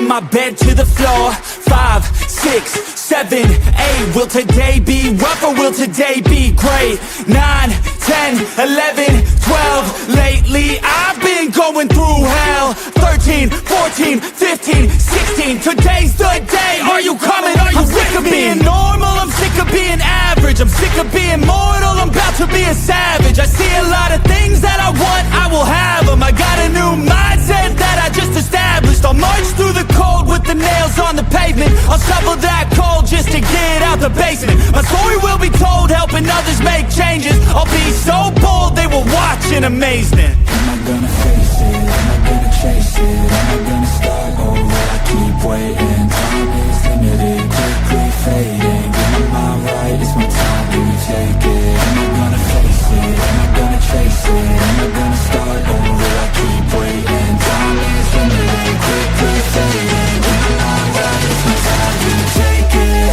from my bed to the floor. 5, 6, 7, 8. Will today be rough or will today be great? 9, 10, 11, 12. Lately I've been going through hell. 13, 14, 15, 16. Today's the day. Are you coming? Are you sick of being normal? I'm sick of being average. I'm sick of being mortal. I'm about to be a savage. I see a lot of things that I want, I will have them. I got a new mindset that I just established. I'll march through the cold with the nails on the pavement. I'll shovel that coal just to get out the basement. My story will be told, helping others make changes. I'll be so bold, they will watch in amazement. Am I gonna face it? Am I gonna chase it? Am I gonna start or will I keep waiting? Time is limited, quickly fading. Get my mind right, it's my time, do you take it? Am I gonna face it? Am I gonna chase it? Am I gonna start or will I keep waiting? Time is limited, quickly fading. Get my mind right, it's my time, do you take it?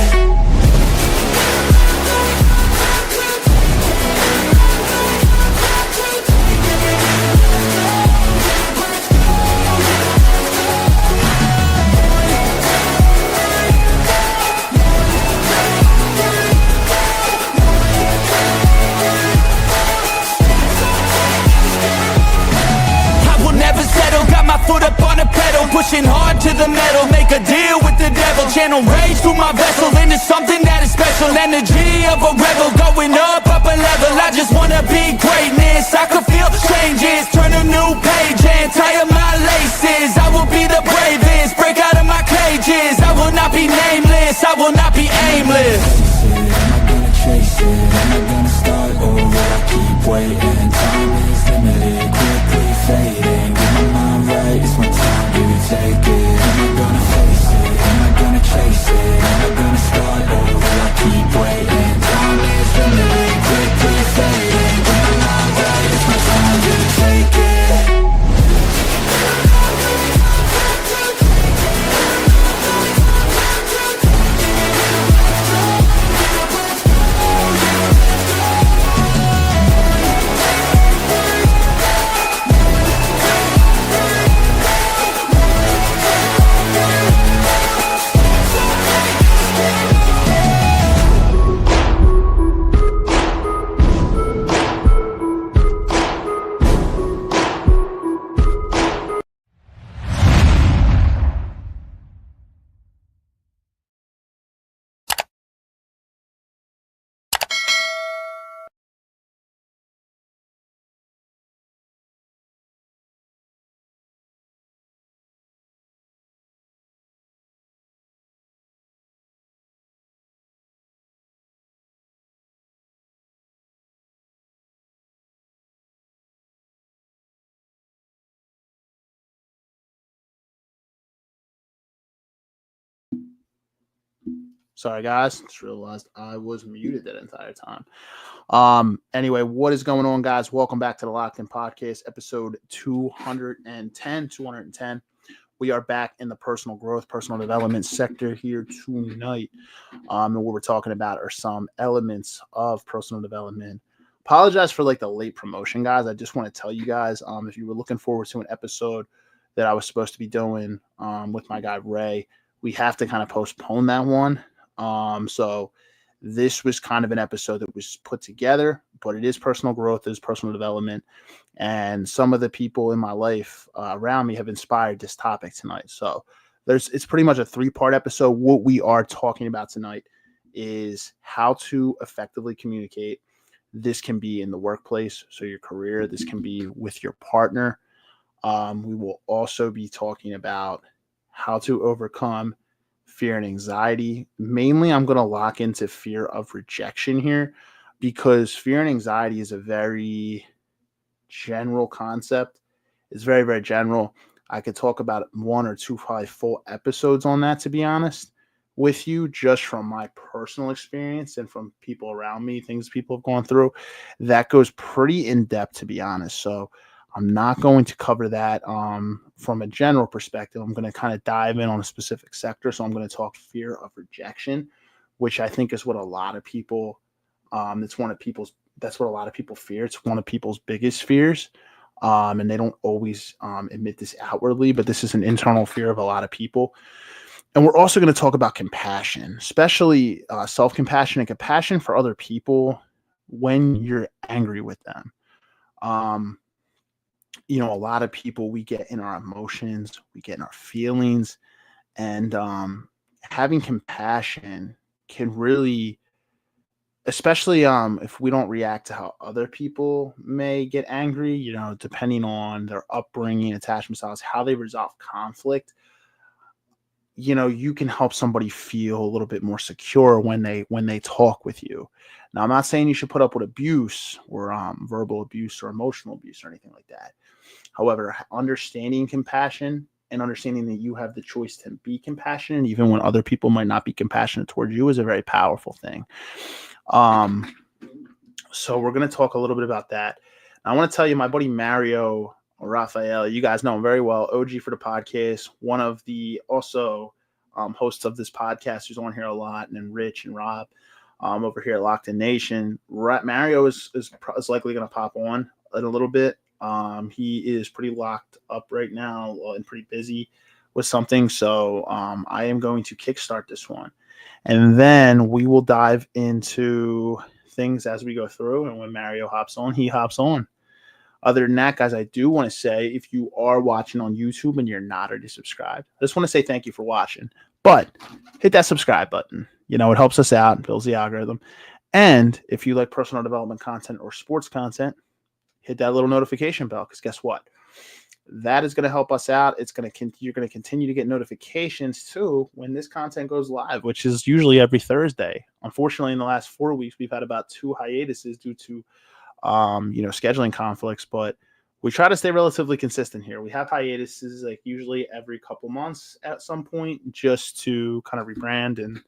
Foot up on the pedal, pushing hard to the metal. Make a deal with the devil. Channel rage through my vessel into something that is special. Energy of a rebel, going up a level. I just wanna be greatness. I could feel changes, turn a new page and tie up my laces. I will be the bravest, break out of my cages. I will not be nameless, I will not be aimless. Am I gonna chase it? Am I gonna start or will I keep waiting? Time is limited, quickly fading. Get my mind right, it's my time, do you take it? Am I gonna face it? Am I gonna chase it? Am I gonna start or will I keep waiting? Time is limited, quickly fading. Get my mind right, it's my time, do you take it? Sorry, guys. Just realized I was muted that entire time. Anyway, what is going on, guys? Welcome back to the Locked In Podcast, episode 210. We are back in the personal growth, personal development sector here tonight. And what we're talking about are some elements of personal development. Apologize for the late promotion, guys. I just want to tell you guys, if you were looking forward to an episode that I was supposed to be doing with my guy Ray, we have to kind of postpone that one. So this was kind of an episode that was put together, but it is personal growth, it is personal development. And some of the people in my life around me have inspired this topic tonight. So it's pretty much a 3-part episode. What we are talking about tonight is how to effectively communicate. This can be in the workplace, so your career. This can be with your partner. We will also be talking about how to overcome fear and anxiety. Mainly, I'm going to lock into fear of rejection here because fear and anxiety is a very general concept. It's very, very general. I could talk about 1 or 2, probably full episodes on that, to be honest with you, just from my personal experience and from people around me, things people have gone through. That goes pretty in depth, to be honest. So I'm not going to cover that from a general perspective. I'm going to kind of dive in on a specific sector. So I'm going to talk fear of rejection, which I think is what a lot of people, that's what a lot of people fear. It's one of people's biggest fears. And they don't always admit this outwardly, but this is an internal fear of a lot of people. And we're also going to talk about compassion, especially self-compassion and compassion for other people when you're angry with them. Um, a lot of people, we get in our emotions, we get in our feelings, and having compassion can really, especially if we don't react to how other people may get angry, depending on their upbringing, attachment styles, how they resolve conflict, you can help somebody feel a little bit more secure when they talk with you. Now, I'm not saying you should put up with abuse or verbal abuse or emotional abuse or anything like that. However, understanding compassion and understanding that you have the choice to be compassionate, even when other people might not be compassionate towards you, is a very powerful thing. So we're going to talk a little bit about that. I want to tell you, my buddy Mario Rafaeli, you guys know him very well, OG for the podcast, one of the also hosts of this podcast who's on here a lot, and then Rich and Rob over here at Locked In Nation. Mario is likely going to pop on in a little bit. He is pretty locked up right now and pretty busy with something, so I am going to kickstart this one, and then we will dive into things as we go through, and when Mario hops on, he hops on. Other than that, guys, I do want to say, if you are watching on YouTube and you're not already subscribed, I just want to say thank you for watching. But hit that subscribe button. It helps us out, builds the algorithm. And if you like personal development content or sports content, hit that little notification bell, because guess what? That is going to help us out. You're going to continue to get notifications too when this content goes live, which is usually every Thursday. Unfortunately, in the last 4 weeks, we've had about 2 hiatuses due to scheduling conflicts, but we try to stay relatively consistent here. We have hiatuses like usually every couple months at some point, just to kind of rebrand. And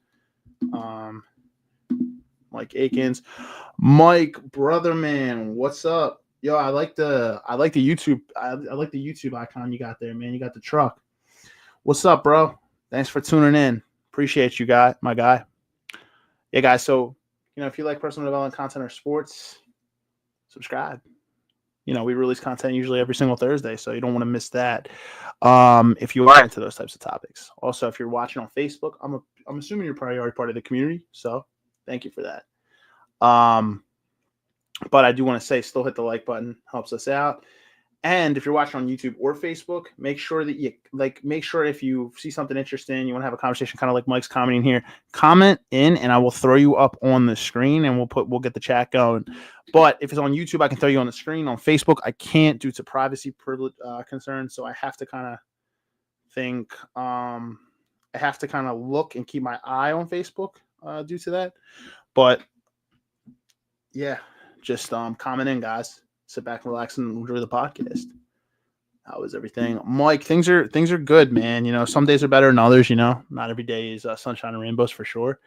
Mike Akins, Mike, brother man, what's up? Yo, I like the YouTube. I like the YouTube icon you got there, man. You got the truck. What's up, bro? Thanks for tuning in. Appreciate you, my guy. Yeah, guys. So, if you like personal development content or sports, subscribe. We release content usually every single Thursday, so you don't want to miss that. If you are into those types of topics. Also, if you're watching on Facebook, I'm assuming you're probably already part of the community, so thank you for that. But I do want to say, still hit the like button, helps us out. And if you're watching on YouTube or Facebook, make sure that make sure if you see something interesting, you want to have a conversation, kind of like Mike's commenting here, comment in, and I will throw you up on the screen, and we'll get the chat going. But if it's on YouTube, I can throw you on the screen. On Facebook, I can't due to privacy privilege concerns, so I have to kind of think. I have to kind of look and keep my eye on Facebook due to that. But yeah, just comment in, guys. Sit back and relax and enjoy the podcast. How is everything, Mike? Things are good, man. Some days are better than others. Not every day is sunshine and rainbows for sure.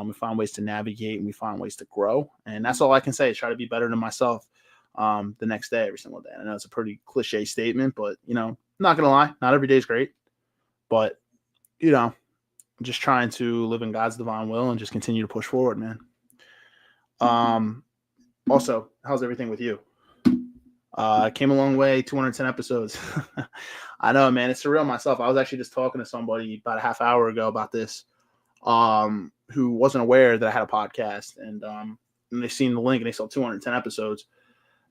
We find ways to navigate, and we find ways to grow, and that's all I can say is try to be better than myself the next day, every single day. I know it's a pretty cliche statement, but I'm not gonna lie, not every day is great, but I'm just trying to live in God's divine will and just continue to push forward, man. Also, how's everything with you? Came a long way, 210 episodes. I know, man. It's surreal myself. I was actually just talking to somebody about a half hour ago about this, who wasn't aware that I had a podcast, and they seen the link and they saw 210 episodes.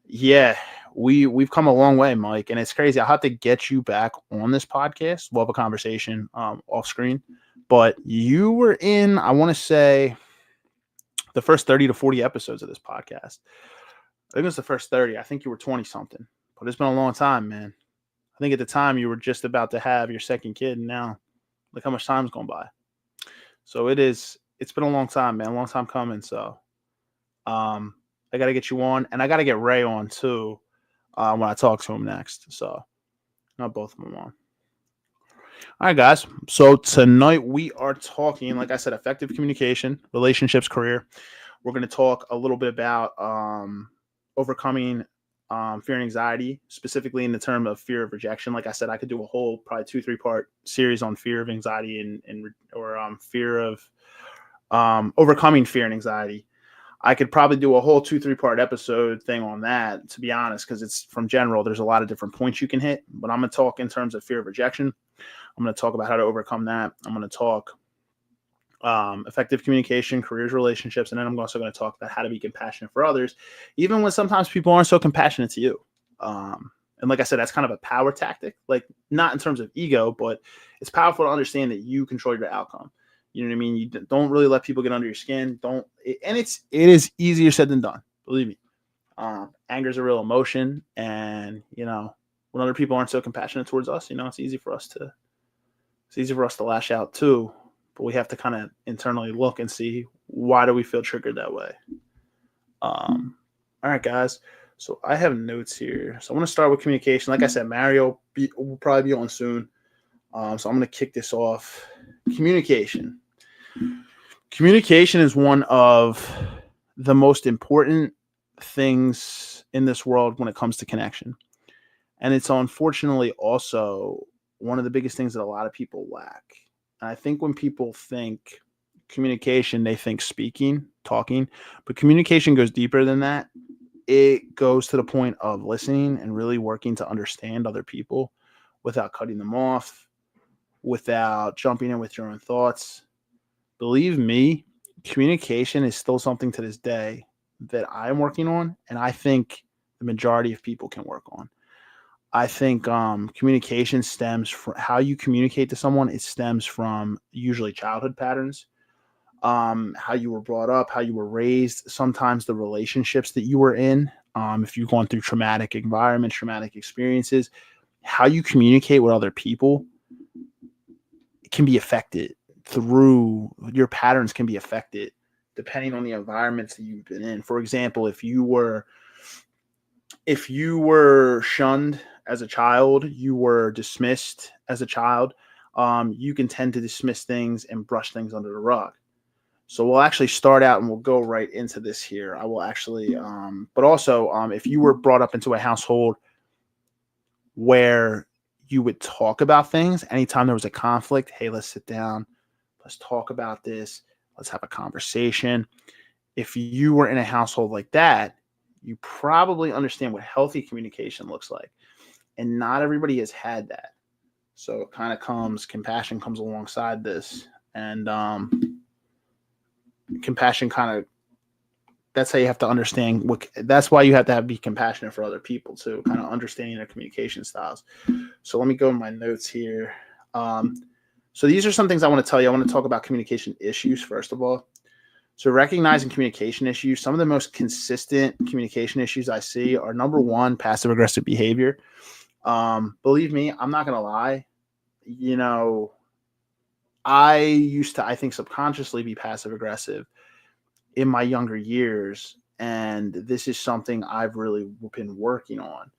Yeah, we've come a long way, Mike, and it's crazy. I'll have to get you back on this podcast. We'll have a conversation off screen, but you were in, I want to say, the first 30 to 40 episodes of this podcast. I think it was the first 30. I think you were 20 something, but it's been a long time, man. I think at the time you were just about to have your second kid, and now look how much time's gone by. So it's been a long time, man. A long time coming. So I got to get you on, and I got to get Ray on too when I talk to him next. So not both of them on. All right, guys. So tonight we are talking, like I said, effective communication, relationships, career. We're going to talk a little bit about overcoming fear and anxiety, specifically in the term of fear of rejection. Like I said, I could do a whole probably 2-3 part series on fear of anxiety or fear of overcoming fear and anxiety. I could probably do a whole 2-3 part episode thing on that, to be honest, because it's from general. There's a lot of different points you can hit, but I'm going to talk in terms of fear of rejection. I'm going to talk about how to overcome that. I'm going to talk effective communication, careers, relationships, and then I'm also going to talk about how to be compassionate for others, even when sometimes people aren't so compassionate to you. And like I said, that's kind of a power tactic, like not in terms of ego, but it's powerful to understand that you control your outcome. You know what I mean? You don't really let people get under your skin. And it is easier said than done. Believe me. Anger is a real emotion, and when other people aren't so compassionate towards us, it's easy for us to lash out too. But we have to kind of internally look and see, why do we feel triggered that way. All right, guys. So I have notes here. So I'm going to start with communication. Like I said, Mario will probably be on soon. So I'm going to kick this off. Communication. Communication is one of the most important things in this world when it comes to connection. And it's unfortunately also one of the biggest things that a lot of people lack. And I think when people think communication, they think speaking, talking, but communication goes deeper than that. It goes to the point of listening and really working to understand other people without cutting them off, without jumping in with your own thoughts. Believe me, communication is still something to this day that I'm working on, and I think the majority of people can work on. I think communication stems from how you communicate to someone. It stems from usually childhood patterns, how you were brought up, how you were raised, sometimes the relationships that you were in. If you've gone through traumatic environments, traumatic experiences, how you communicate with other people can be affected through your patterns can be affected depending on the environments that you've been in. For example, if you were shunned as a child, you were dismissed as a child, you can tend to dismiss things and brush things under the rug. So we'll actually start out and we'll go right into this here. I will actually, but also if you were brought up into a household where you would talk about things, anytime there was a conflict, hey, let's sit down, let's talk about this, let's have a conversation. If you were in a household like that, you probably understand what healthy communication looks like. And not everybody has had that. So it kind of compassion comes alongside this. And compassion that's how you have to understand that's why you have to be compassionate for other people too, kind of understanding their communication styles. So let me go in my notes here. So these are some things I want to tell you. I want to talk about communication issues first of all. So recognizing communication issues, some of the most consistent communication issues I see are, number one, passive aggressive behavior. Believe me, I'm not going to lie. I used to, I think, subconsciously be passive aggressive in my younger years. And this is something I've really been working on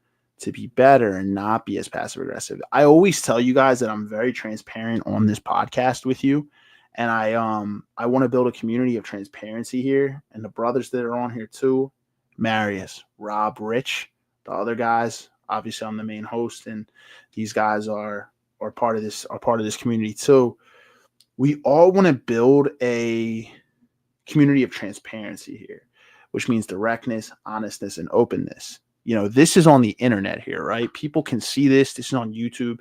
to be better and not be as passive aggressive. I always tell you guys that I'm very transparent on this podcast with you. And I want to build a community of transparency here. And the brothers that are on here too, Marius, Rob, Rich, the other guys, obviously I'm the main host, and these guys are part of this community too. We all want to build a community of transparency here, which means directness, honestness, and openness. This is on the internet here, right? People can see this. This is on YouTube.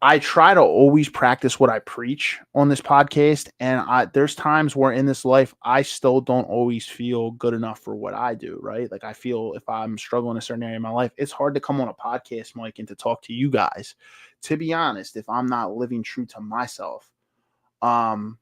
I try to always practice what I preach on this podcast. And there's times where in this life, I still don't always feel good enough for what I do, right? Like I feel if I'm struggling in a certain area of my life, it's hard to come on a podcast, Mike, and to talk to you guys, to be honest, if I'm not living true to myself. And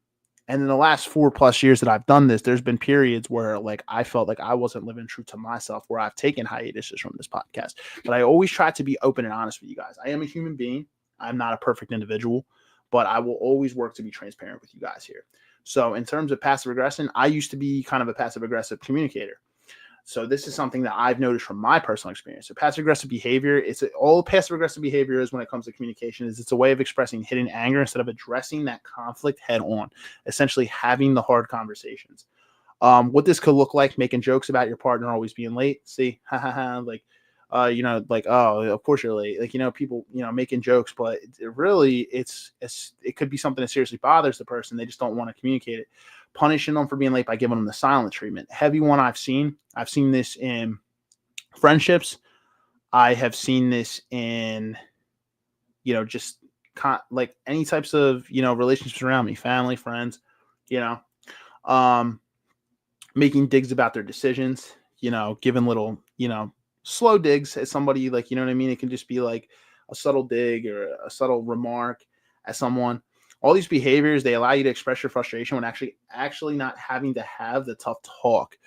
in the last 4+ years that I've done this, there's been periods where like I felt like I wasn't living true to myself, where I've taken hiatuses from this podcast. But I always try to be open and honest with you guys. I am a human being. I'm not a perfect individual, but I will always work to be transparent with you guys here. So in terms of passive aggression, I used to be kind of a passive aggressive communicator. So this is something that I've noticed from my personal experience. So passive aggressive behavior, all passive aggressive behavior is when it comes to communication is it's a way of expressing hidden anger instead of addressing that conflict head on, essentially having the hard conversations. What this could look like, making jokes about your partner always being late. See, like like, oh, of course you're late. Like, people, making jokes, but it could be something that seriously bothers the person. They just don't want to communicate it. Punishing them for being late by giving them the silent treatment. Heavy one I've seen this in friendships. I have seen this in, just like any types of, relationships around me, family, friends, you know, um, making digs about their decisions, giving little, slow digs at somebody, like, you know what I mean? It can just be like a subtle dig or a subtle remark at someone. All these behaviors, they allow you to express your frustration when actually not having to have the tough talk,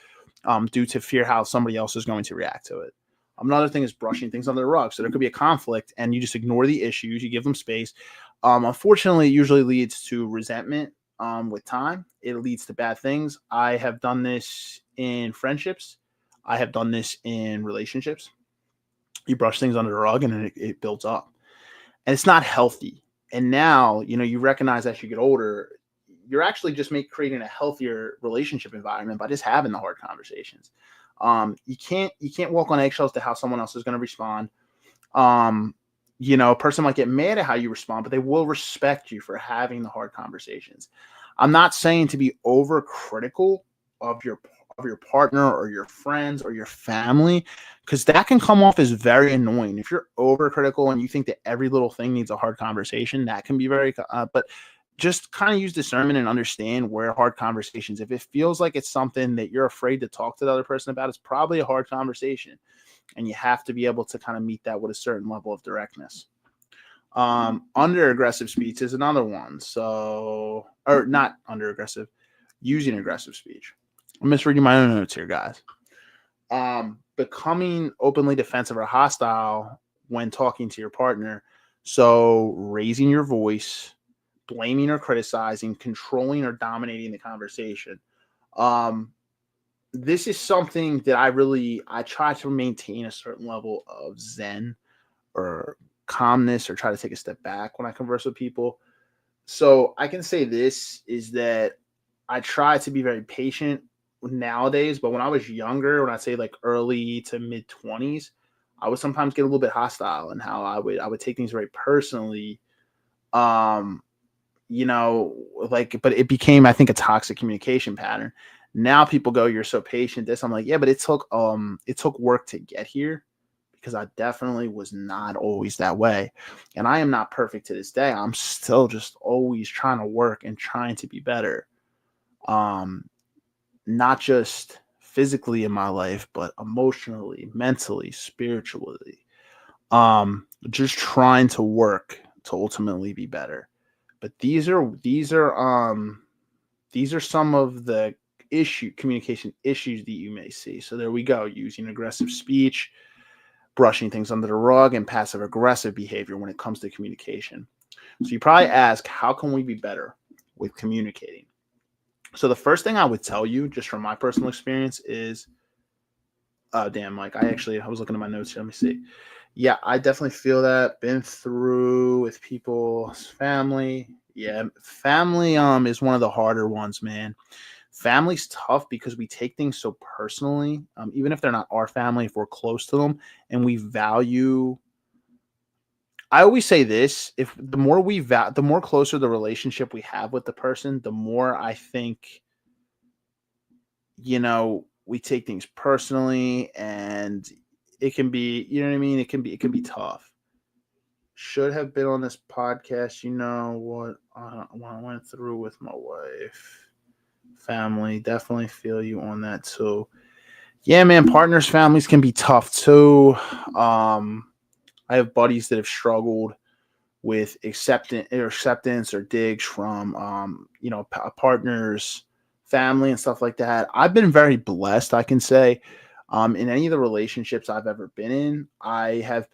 due to fear how somebody else is going to react to it. Another thing is brushing things under the rug. So there could be a conflict and you just ignore the issues, you give them space. Unfortunately, it usually leads to resentment. With time, it leads to bad things. I have done this in friendships. I have done this in relationships. You brush things under the rug and it builds up. And it's not healthy. And now, you recognize as you get older, you're actually just creating a healthier relationship environment by just having the hard conversations. You can't walk on eggshells to how someone else is going to respond. A person might get mad at how you respond, but they will respect you for having the hard conversations. I'm not saying to be overcritical of your partner or your friends or your family, because that can come off as very annoying. If you're overcritical and you think that every little thing needs a hard conversation, that can be very, but just kind of use discernment and understand where hard conversations, if it feels like it's something that you're afraid to talk to the other person about, it's probably a hard conversation. And you have to be able to kind of meet that with a certain level of directness. Under aggressive speech is another one. So, or not under aggressive, using aggressive speech. I'm misreading my own notes here, guys. Becoming openly defensive or hostile when talking to your partner. So raising your voice, blaming or criticizing, controlling or dominating the conversation. This is something that I try to maintain a certain level of zen or calmness, or try to take a step back when I converse with people. So I can say this is that I try to be very patient nowadays, but when I was younger, when I say like early to mid 20s, I would sometimes get a little bit hostile in how I would take things very personally. But it became, I think, a toxic communication pattern. Now people go, "You're so patient." This, I'm like, yeah, but it took work to get here, because I definitely was not always that way. And I am not perfect to this day. I'm still just always trying to work and trying to be better. Not just physically in my life, but emotionally, mentally, spiritually. Just trying to work to ultimately be better. But these are some of the communication issues that you may see. So there we go, using aggressive speech, brushing things under the rug, and passive aggressive behavior when it comes to communication. So you probably ask, how can we be better with communicating? So the first thing I would tell you, just from my personal experience, is, oh damn, Mike, I was looking at my notes here. Let me see. Yeah, I definitely feel that. Been through with people's family. Yeah, family is one of the harder ones, man. Family's tough because we take things so personally, even if they're not our family, if we're close to them and we value. I always say this: if the more the more closer the relationship we have with the person, the more I think, we take things personally, and it can be, you know what I mean? It can be tough. Should have been on this podcast. You know what I went through with my wife. Family, definitely feel you on that too. Yeah, man, partners, families can be tough too. I have buddies that have struggled with acceptance or digs from partners, family, and stuff like that. I've been very blessed, I can say. In any of the relationships I've ever been in, I had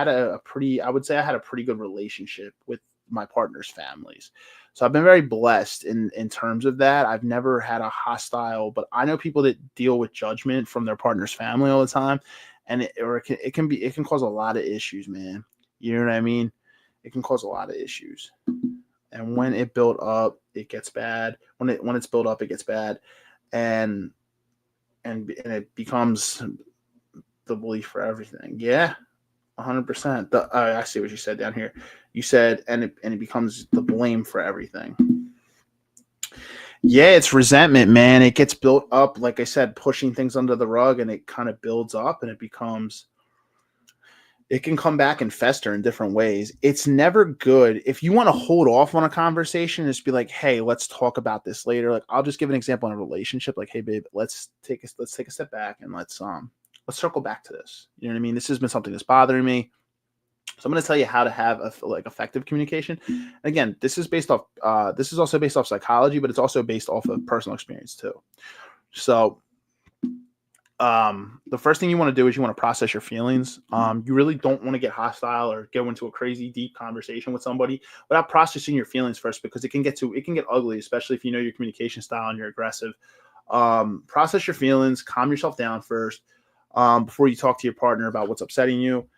a pretty good relationship with my partner's families. So I've been very blessed in terms of that. I've never had a hostile, but I know people that deal with judgment from their partner's family all the time, and it can cause a lot of issues, man. You know what I mean? It can cause a lot of issues. And when it built up, it gets bad. When it's built up, it gets bad. And it becomes the belief for everything. Yeah, 100%. I see what you said down here. You said, and it becomes the blame for everything. Yeah, it's resentment, man. It gets built up, like I said, pushing things under the rug, and it kind of builds up, and it can come back and fester in different ways. It's never good if you want to hold off on a conversation and just be like, "Hey, let's talk about this later." Like, I'll just give an example in a relationship. Like, "Hey, babe, let's take a step back and let's circle back to this." You know what I mean? This has been something that's bothering me. So I'm going to tell you how to have effective communication. Again, this is based off. This is also based off psychology, but it's also based off of personal experience too. So the first thing you want to do is you want to process your feelings. You really don't want to get hostile or go into a crazy deep conversation with somebody without processing your feelings first, because it can get ugly, especially if you know your communication style and you're aggressive. Process your feelings, calm yourself down first, before you talk to your partner about what's upsetting you.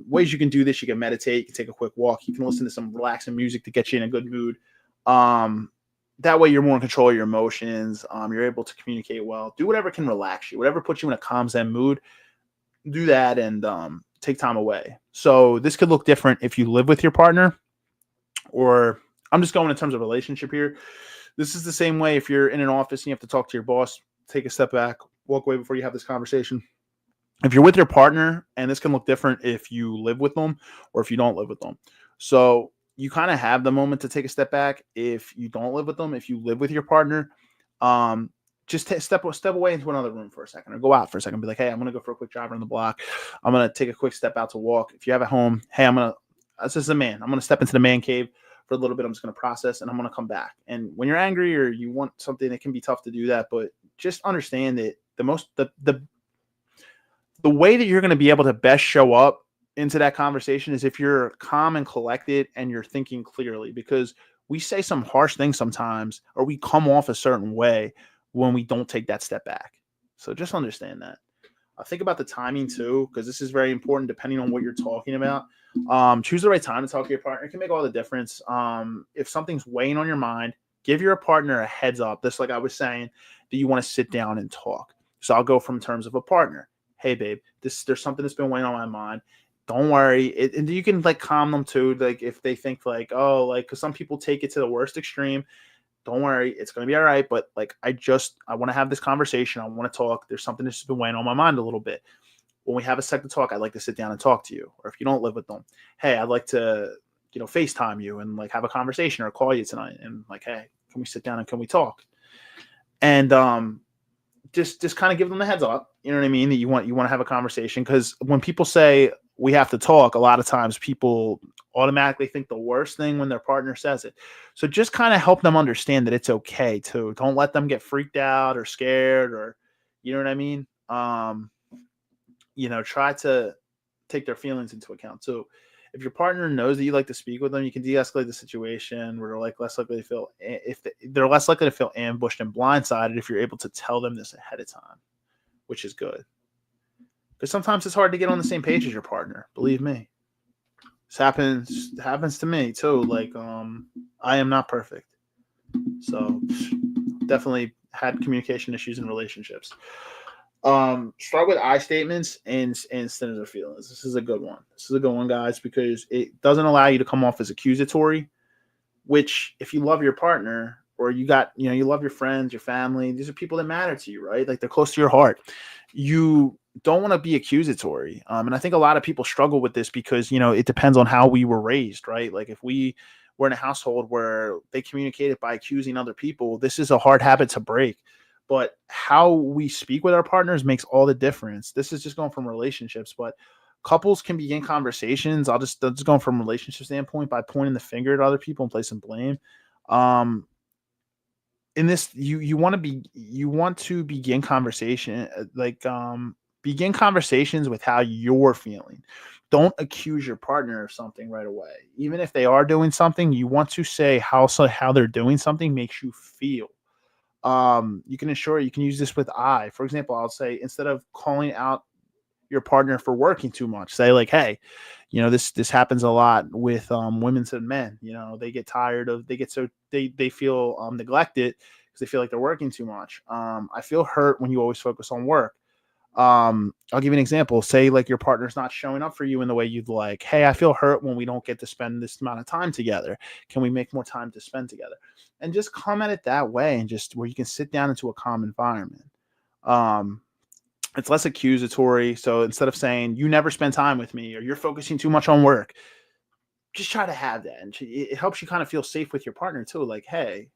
Ways you can do this: you can meditate, you can take a quick walk, you can listen to some relaxing music to get you in a good mood. That way you're more in control of your emotions. You're able to communicate well. Do whatever can relax you, whatever puts you in a calm zen mood. Do that, and take time away. So this could look different if you live with your partner, or I'm just going in terms of relationship here. This is the same way if you're in an office and you have to talk to your boss. Take a step back, walk away before you have this conversation. If you're with your partner, and this can look different if you live with them or if you don't live with them. So you kind of have the moment to take a step back if you don't live with them. If you live with your partner, just step away into another room for a second, or go out for a second. Be like, "Hey, I'm going to go for a quick drive around the block. I'm going to take a quick step out to walk." If you have a home, "Hey, this is a man. I'm going to step into the man cave for a little bit. I'm just going to process, and I'm going to come back." And when you're angry or you want something, it can be tough to do that, but just understand that the way that you're going to be able to best show up into that conversation is if you're calm and collected and you're thinking clearly, because we say some harsh things sometimes, or we come off a certain way when we don't take that step back. So just understand that. Think about the timing too, because this is very important depending on what you're talking about. Choose the right time to talk to your partner. It can make all the difference. If something's weighing on your mind, give your partner a heads up, just like I was saying, that you want to sit down and talk. So I'll go from terms of a partner. "Hey, babe, there's something that's been weighing on my mind. Don't worry." And you can like calm them too. Like if they think like, "Oh, like," because some people take it to the worst extreme. "Don't worry, it's going to be all right. But like, I want to have this conversation. I want to talk. There's something that's been weighing on my mind a little bit. When we have a second talk, I'd like to sit down and talk to you." Or if you don't live with them, "Hey, I'd like to, FaceTime you and like have a conversation, or call you tonight. And like, hey, can we sit down and can we talk?" And just kind of give them the heads up. You know what I mean? That you want to have a conversation, because when people say we have to talk, a lot of times people automatically think the worst thing when their partner says it. So just kind of help them understand that it's okay too. Don't let them get freaked out or scared, or you know what I mean? Try to take their feelings into account too. If your partner knows that you like to speak with them, you can de-escalate the situation where they're like less likely to feel they're less likely to feel ambushed and blindsided if you're able to tell them this ahead of time, which is good. Because sometimes it's hard to get on the same page as your partner. Believe me, this happens to me too. Like, I am not perfect, so definitely had communication issues in relationships. Start with I statements and instead of feelings. This is a good one, guys, because it doesn't allow you to come off as accusatory, which if you love your partner, or you love your friends, your family, these are people that matter to you, right? Like they're close to your heart. You don't want to be accusatory. And I think a lot of people struggle with this because, it depends on how we were raised, right? Like if we were in a household where they communicated by accusing other people, this is a hard habit to break. But how we speak with our partners makes all the difference. This is just going from relationships, but couples can begin conversations. I'll just going from a relationship standpoint by pointing the finger at other people and placing blame. In this, you want to begin conversation, begin conversations with how you're feeling. Don't accuse your partner of something right away. Even if they are doing something, you want to say how they're doing something makes you feel. You can use this with for example, I'll say, instead of calling out your partner for working too much, say like, "Hey, this happens a lot with women and men. They get tired of they feel neglected because they feel like they're working too much. I feel hurt when you always focus on work. I'll give you an example. Say like your partner's not showing up for you in the way you'd like. Hey, I feel hurt when we don't get to spend this amount of time together. Can we make more time to spend together? And just come at it that way, and just where you can sit down into a calm environment. Um, it's less accusatory. So instead of saying you never spend time with me or you're focusing too much on work, just try to have that, and it helps you kind of feel safe with your partner too. Like, hey,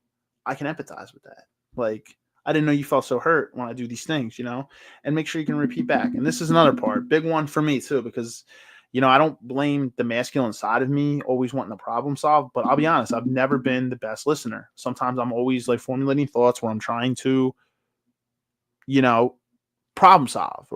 I can empathize with that. Like, I didn't know you felt so hurt when I do these things, and make sure you can repeat back. And this is another part, big one for me too, because, I don't blame the masculine side of me always wanting to problem solve, but I'll be honest, I've never been the best listener. Sometimes I'm always like formulating thoughts where I'm trying to, you know, problem solve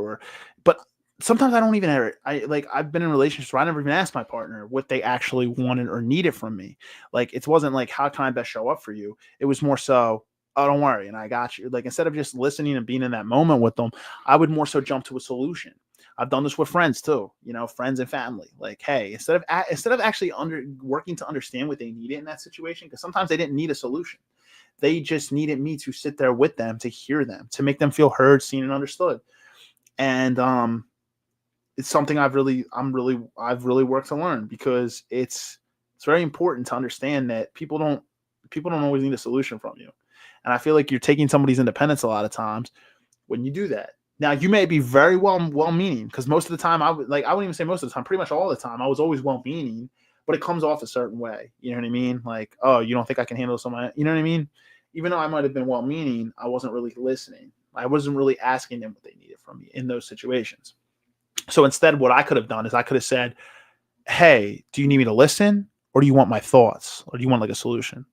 but sometimes I don't even I've been in relationships where I never even asked my partner what they actually wanted or needed from me. Like, it wasn't like, how can I best show up for you? It was more so, oh, don't worry, and I got you. Like, instead of just listening and being in that moment with them, I would more so jump to a solution. I've done this with friends too, friends and family. Like, hey, instead of actually working to understand what they needed in that situation, because sometimes they didn't need a solution. They just needed me to sit there with them, to hear them, to make them feel heard, seen, and understood. And it's something I've really worked to learn, because it's very important to understand that people don't always need a solution from you. And I feel like you're taking somebody's independence a lot of times when you do that. Now, you may be very well-meaning, because most of the time I wouldn't even say most of the time, pretty much all the time, I was always well-meaning, but it comes off a certain way. You know what I mean? Like, oh, you don't think I can handle somebody? You know what I mean? Even though I might have been well-meaning, I wasn't really listening. I wasn't really asking them what they needed from me in those situations. So instead, what I could have done is I could have said, hey, do you need me to listen, or do you want my thoughts, or do you want like a solution?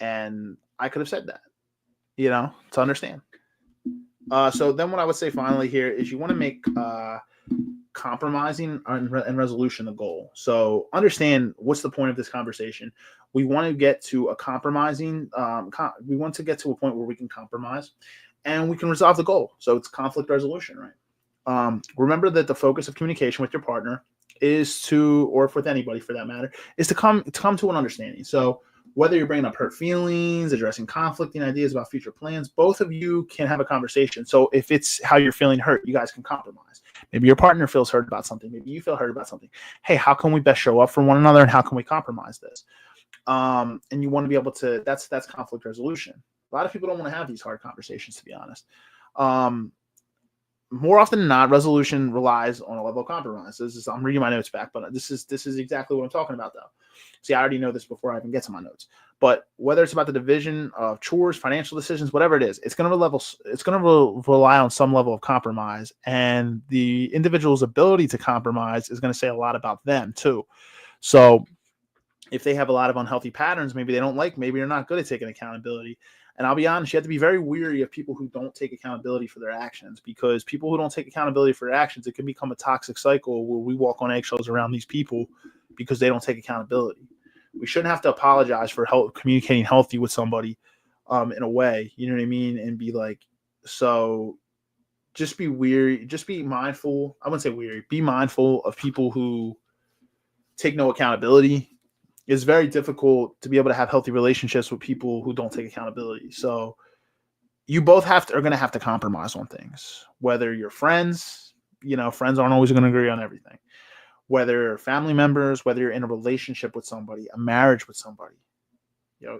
And I could have said that, to understand. So then what I would say finally here is you want to make compromising and resolution a goal. So understand, what's the point of this conversation? We want to get to a compromising. We want to get to a point where we can compromise and we can resolve the goal. So it's conflict resolution, right? Remember that the focus of communication with your partner is to, or with anybody for that matter, is to come to an understanding. So whether you're bringing up hurt feelings, addressing conflicting ideas about future plans, both of you can have a conversation. So if it's how you're feeling hurt, you guys can compromise. Maybe your partner feels hurt about something. Maybe you feel hurt about something. Hey, how can we best show up for one another, and how can we compromise this? And you want to be able to, that's conflict resolution. A lot of people don't want to have these hard conversations, to be honest. More often than not, resolution relies on a level of compromise. I'm reading my notes back, but this is exactly what I'm talking about, though. See, I already know this before I even get to my notes. But whether it's about the division of chores, financial decisions, whatever it is, it's going to rely on some level of compromise, and the individual's ability to compromise is going to say a lot about them too. So if they have a lot of unhealthy patterns, maybe they're not good at taking accountability. And I'll be honest, you have to be very weary of people who don't take accountability for their actions, because people who don't take accountability for their actions, it can become a toxic cycle where we walk on eggshells around these people because they don't take accountability. We shouldn't have to apologize for communicating healthy with somebody in a way, you know what I mean? And be like, so just be weary, just be mindful. I wouldn't say weary, be mindful of people who take no accountability. It's very difficult to be able to have healthy relationships with people who don't take accountability. So you both are going to have to compromise on things, whether you're friends, friends aren't always going to agree on everything, whether family members, whether you're in a relationship with somebody, a marriage with somebody,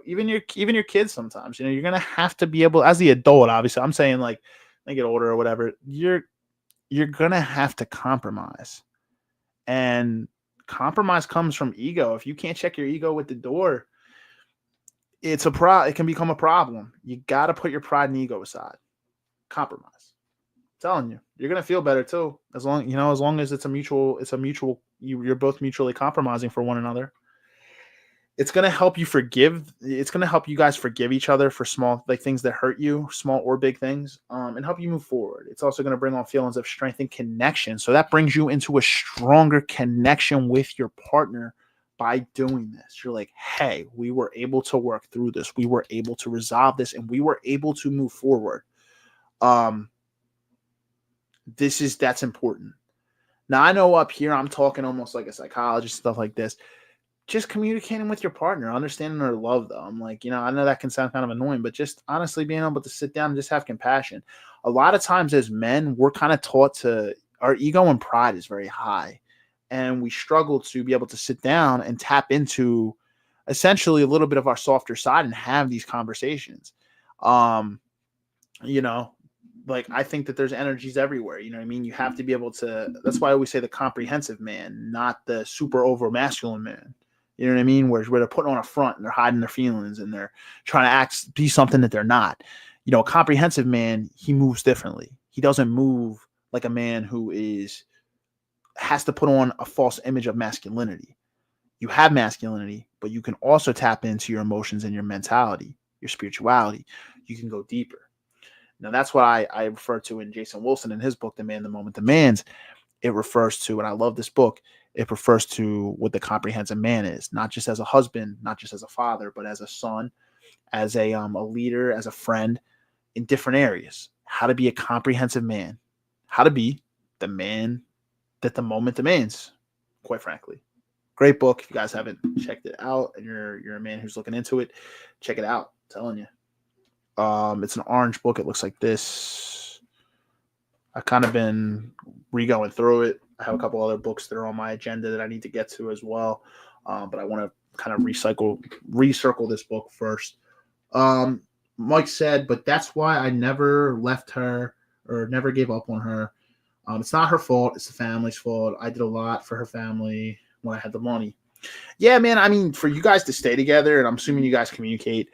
even your kids sometimes, you're going to have to be able, as the adult, obviously, I'm saying like they get older or whatever, you're going to have to compromise. And compromise comes from ego. If you can't check your ego with the door, it can become a problem. You got to put your pride and ego aside. Compromise. I'm telling you, you're going to feel better too. As long as it's a mutual, you're both mutually compromising for one another. It's going to help you forgive. It's going to help you guys forgive each other for small, like things that hurt you, small or big things, and help you move forward. It's also going to bring on feelings of strength and connection. So that brings you into a stronger connection with your partner by doing this. You're like, hey, we were able to work through this. We were able to resolve this, and we were able to move forward. That's important. Now, I know up here I'm talking almost like a psychologist, stuff like this. Just communicating with your partner, understanding their love, though. I'm like, I know that can sound kind of annoying, but just honestly being able to sit down and just have compassion. A lot of times as men, we're kind of taught to, our ego and pride is very high, and we struggle to be able to sit down and tap into essentially a little bit of our softer side and have these conversations. Um, you know, like I think that there's energies everywhere. You know what I mean? You have to be able to, that's why I always say the comprehensive man, not the super over masculine man. You know what I mean? Where they're putting on a front and they're hiding their feelings and they're trying to be something that they're not. You know, a comprehensive man, he moves differently. He doesn't move like a man who has to put on a false image of masculinity. You have masculinity, but you can also tap into your emotions and your mentality, your spirituality. You can go deeper. Now, that's what I refer to in Jason Wilson in his book, The Man, the Moment Demands. It refers to, and I love this book, it refers to what the comprehensive man is, not just as a husband, not just as a father, but as a son, as a leader, as a friend in different areas. How to be a comprehensive man, how to be the man that the moment demands, quite frankly. Great book. If you guys haven't checked it out and you're a man who's looking into it, check it out. I'm telling you. It's an orange book. It looks like this. I've kind of been re-going through it. I have a couple other books that are on my agenda that I need to get to as well. But I want to kind of recircle this book first. Mike said, but that's why I never left her or never gave up on her. It's not her fault. It's the family's fault. I did a lot for her family when I had the money. Yeah, man. I mean, for you guys to stay together, and I'm assuming you guys communicate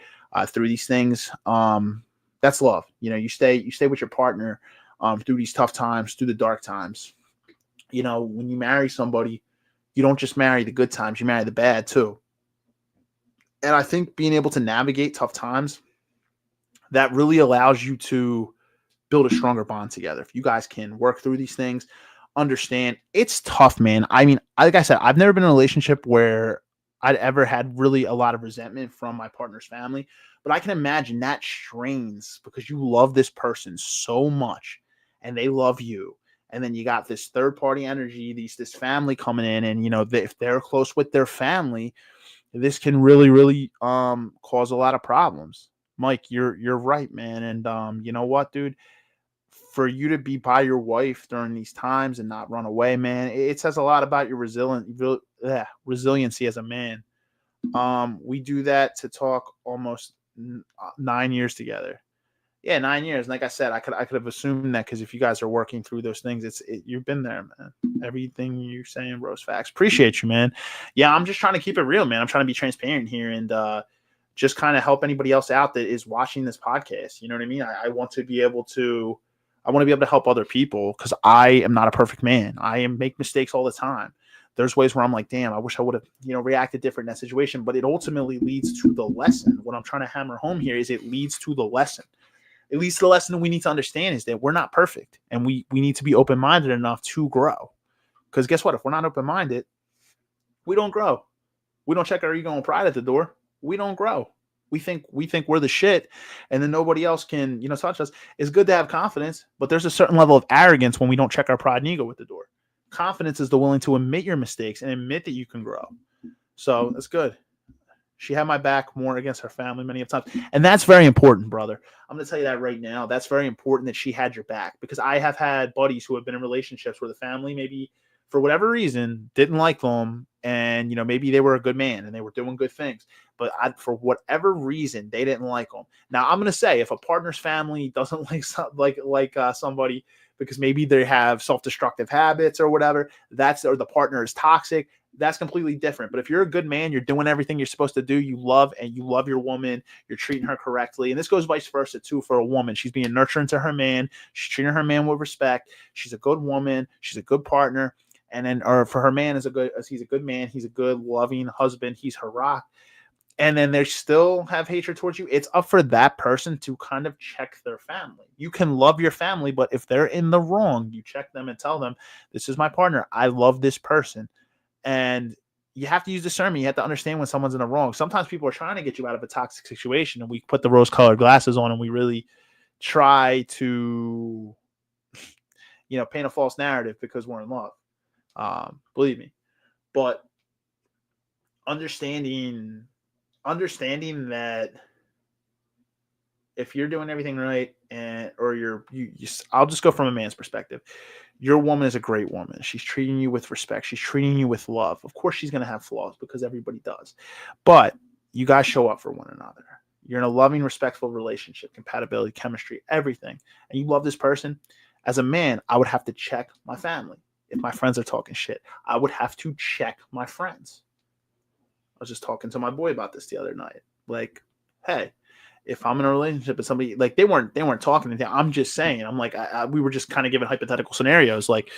through these things. That's love. You know, you stay with your partner through these tough times, through the dark times. You know, when you marry somebody, you don't just marry the good times, you marry the bad too. And I think being able to navigate tough times, that really allows you to build a stronger bond together. If you guys can work through these things, understand it's tough, man. I mean, like I said, I've never been in a relationship where I'd ever had really a lot of resentment from my partner's family, but I can imagine that strains because you love this person so much and they love you. And then you got this third party energy, this family coming in, and you know, if they're close with their family, this can really, really cause a lot of problems. Mike, you're right, man. And you know what, dude? For you to be by your wife during these times and not run away, man, it says a lot about your resiliency as a man. We do that to talk almost 9 years together. Yeah, 9 years. And like I said, I could have assumed that because if you guys are working through those things, you've been there, man. Everything you're saying, bros, facts. Appreciate you, man. Yeah, I'm just trying to keep it real, man. I'm trying to be transparent here and just kind of help anybody else out that is watching this podcast. You know what I mean? I want to be able to help other people because I am not a perfect man. I make mistakes all the time. There's ways where I'm like, damn, I wish I would have, reacted different in that situation. But it ultimately leads to the lesson. What I'm trying to hammer home here is it leads to the lesson. At least the lesson that we need to understand is that we're not perfect and we need to be open-minded enough to grow. Because guess what? If we're not open-minded, we don't grow. We don't check our ego and pride at the door. We don't grow. We think we're the shit and then nobody else can, touch us. It's good to have confidence, but there's a certain level of arrogance when we don't check our pride and ego at the door. Confidence is the willing to admit your mistakes and admit that you can grow. So that's good. She had my back more against her family many times. And that's very important, brother. I'm going to tell you that right now. That's very important that she had your back because I have had buddies who have been in relationships where the family maybe for whatever reason didn't like them. And, maybe they were a good man and they were doing good things. But for whatever reason, they didn't like them. Now, I'm going to say if a partner's family doesn't like somebody because maybe they have self-destructive habits or whatever, or the partner is toxic, that's completely different. But if you're a good man, you're doing everything you're supposed to do. You love your woman. You're treating her correctly. And this goes vice versa too for a woman. She's being nurturing to her man. She's treating her man with respect. She's a good woman. She's a good partner. And then, or for her man he's a good man. He's a good loving husband. He's her rock. And then they still have hatred towards you. It's up for that person to kind of check their family. You can love your family, but if they're in the wrong, you check them and tell them, this is my partner. I love this person. And you have to use discernment. You have to understand when someone's in the wrong. Sometimes people are trying to get you out of a toxic situation and we put the rose-colored glasses on and we really try to, paint a false narrative because we're in love. Believe me. But understanding that if you're doing everything right, or I'll just go from a man's perspective. Your woman is a great woman. She's treating you with respect. She's treating you with love. Of course, she's going to have flaws because everybody does. But you guys show up for one another. You're in a loving, respectful relationship, compatibility, chemistry, everything. And you love this person. As a man, I would have to check my family. If my friends are talking shit, I would have to check my friends. I was just talking to my boy about this the other night. Like, hey, if I'm in a relationship with somebody, like they weren't talking anything. I'm just saying, I'm like, we were just kind of giving hypothetical scenarios. Like,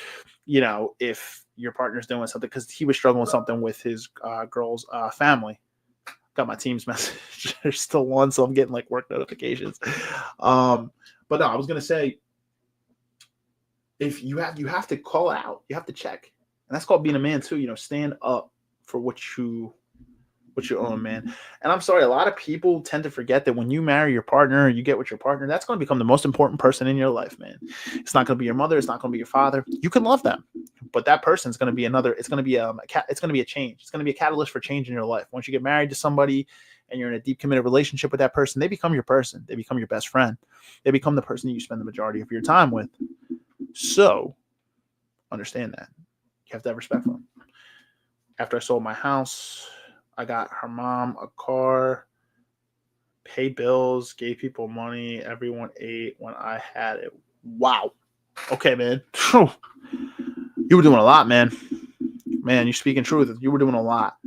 if your partner's doing something, because he was struggling with something with his girl's family. Got my team's message. There's still on, so I'm getting like work notifications. But no, I was gonna say, if you have to call out, you have to check, and that's called being a man too. Stand up for what you own, man. And I'm sorry, a lot of people tend to forget that when you marry your partner, you get with your partner, that's going to become the most important person in your life, man. It's not going to be your mother. It's not going to be your father. You can love them, but that person's going to be it's going to be a change. It's going to be a catalyst for change in your life. Once you get married to somebody and you're in a deep committed relationship with that person, they become your person. They become your best friend. They become the person you spend the majority of your time with. So understand that. You have to have respect for them. After I sold my house, I got her mom a car, paid bills, gave people money. Everyone ate when I had it. Wow. Okay, man. You were doing a lot, man. Man, you're speaking truth. You were doing a lot.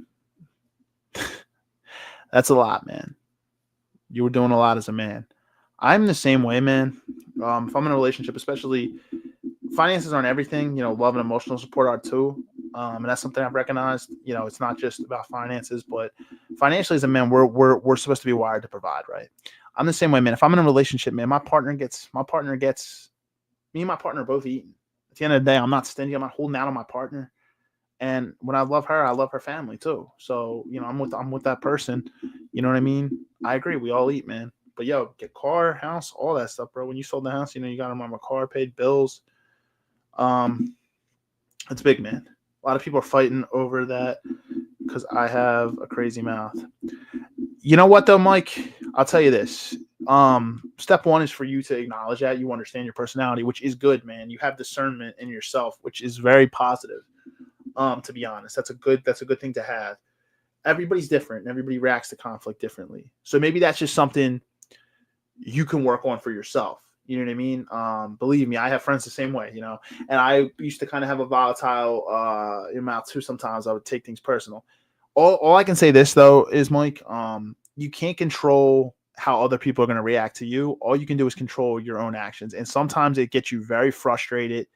That's a lot, man. You were doing a lot as a man. I'm the same way, man. If I'm in a relationship, especially, finances aren't everything. Love and emotional support are too. And that's something I've recognized. It's not just about finances, but financially as a man, we're supposed to be wired to provide, right? I'm the same way, man. If I'm in a relationship, man, me and my partner are both eating. At the end of the day, I'm not stingy. I'm not holding out on my partner. And when I love her family too. So, I'm with that person. You know what I mean? I agree. We all eat, man. But get car, house, all that stuff, bro. When you sold the house, you got my car, paid bills. It's big, man. A lot of people are fighting over that because I have a crazy mouth. You know what, though, Mike? I'll tell you this. Step one is for you to acknowledge that you understand your personality, which is good, man. You have discernment in yourself, which is very positive. To be honest, that's a good thing to have. Everybody's different, and everybody reacts to conflict differently. So maybe that's just something you can work on for yourself. You know what I mean? Believe me, I have friends the same way, and I used to kind of have a volatile mouth too. Sometimes I would take things personal. All I can say this though is, Mike, you can't control how other people are going to react to you. All you can do is control your own actions. And sometimes it gets you very frustrated.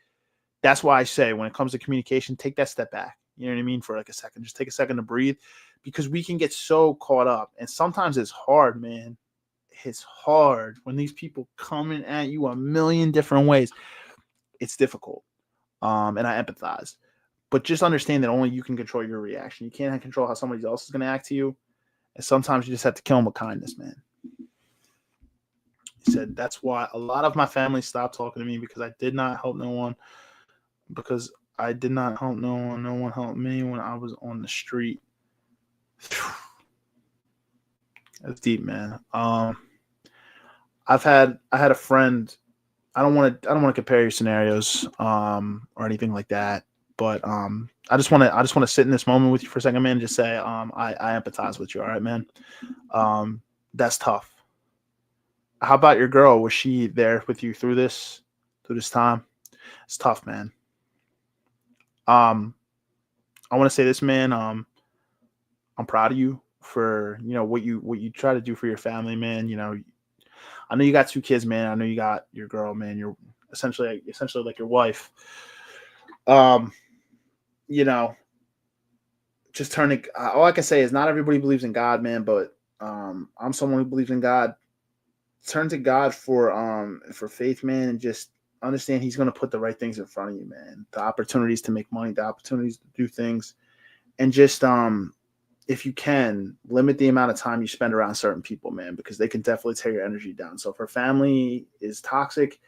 That's why I say when it comes to communication, take that step back. You know what I mean? For like a second, just take a second to breathe, because we can get so caught up. And sometimes it's hard, man. It's hard when these people coming at you a million different ways. It's difficult. And I empathize. But just understand that only you can control your reaction. You can't control how somebody else is going to act to you. And sometimes you just have to kill them with kindness, man. He said, that's why a lot of my family stopped talking to me, because I did not help no one. Because I did not help no one. No one helped me when I was on the street. That's deep, man. I had a friend. I don't want to compare your scenarios or anything like that. But I just want to sit in this moment with you for a second, man, and just say I empathize with you. All right, man. That's tough. How about your girl? Was she there with you through this time? It's tough, man. I want to say this, man. I'm proud of you for what you try to do for your family, man. I know you got 2 kids, man. I know you got your girl, man. You're essentially like your wife. Just turning. All I can say is not everybody believes in God, man. But I'm someone who believes in God. Turn to God for faith, man, and just understand He's going to put the right things in front of you, man. The opportunities to make money, the opportunities to do things, and just if you can, limit the amount of time you spend around certain people, man, because they can definitely tear your energy down. So if her family is toxic,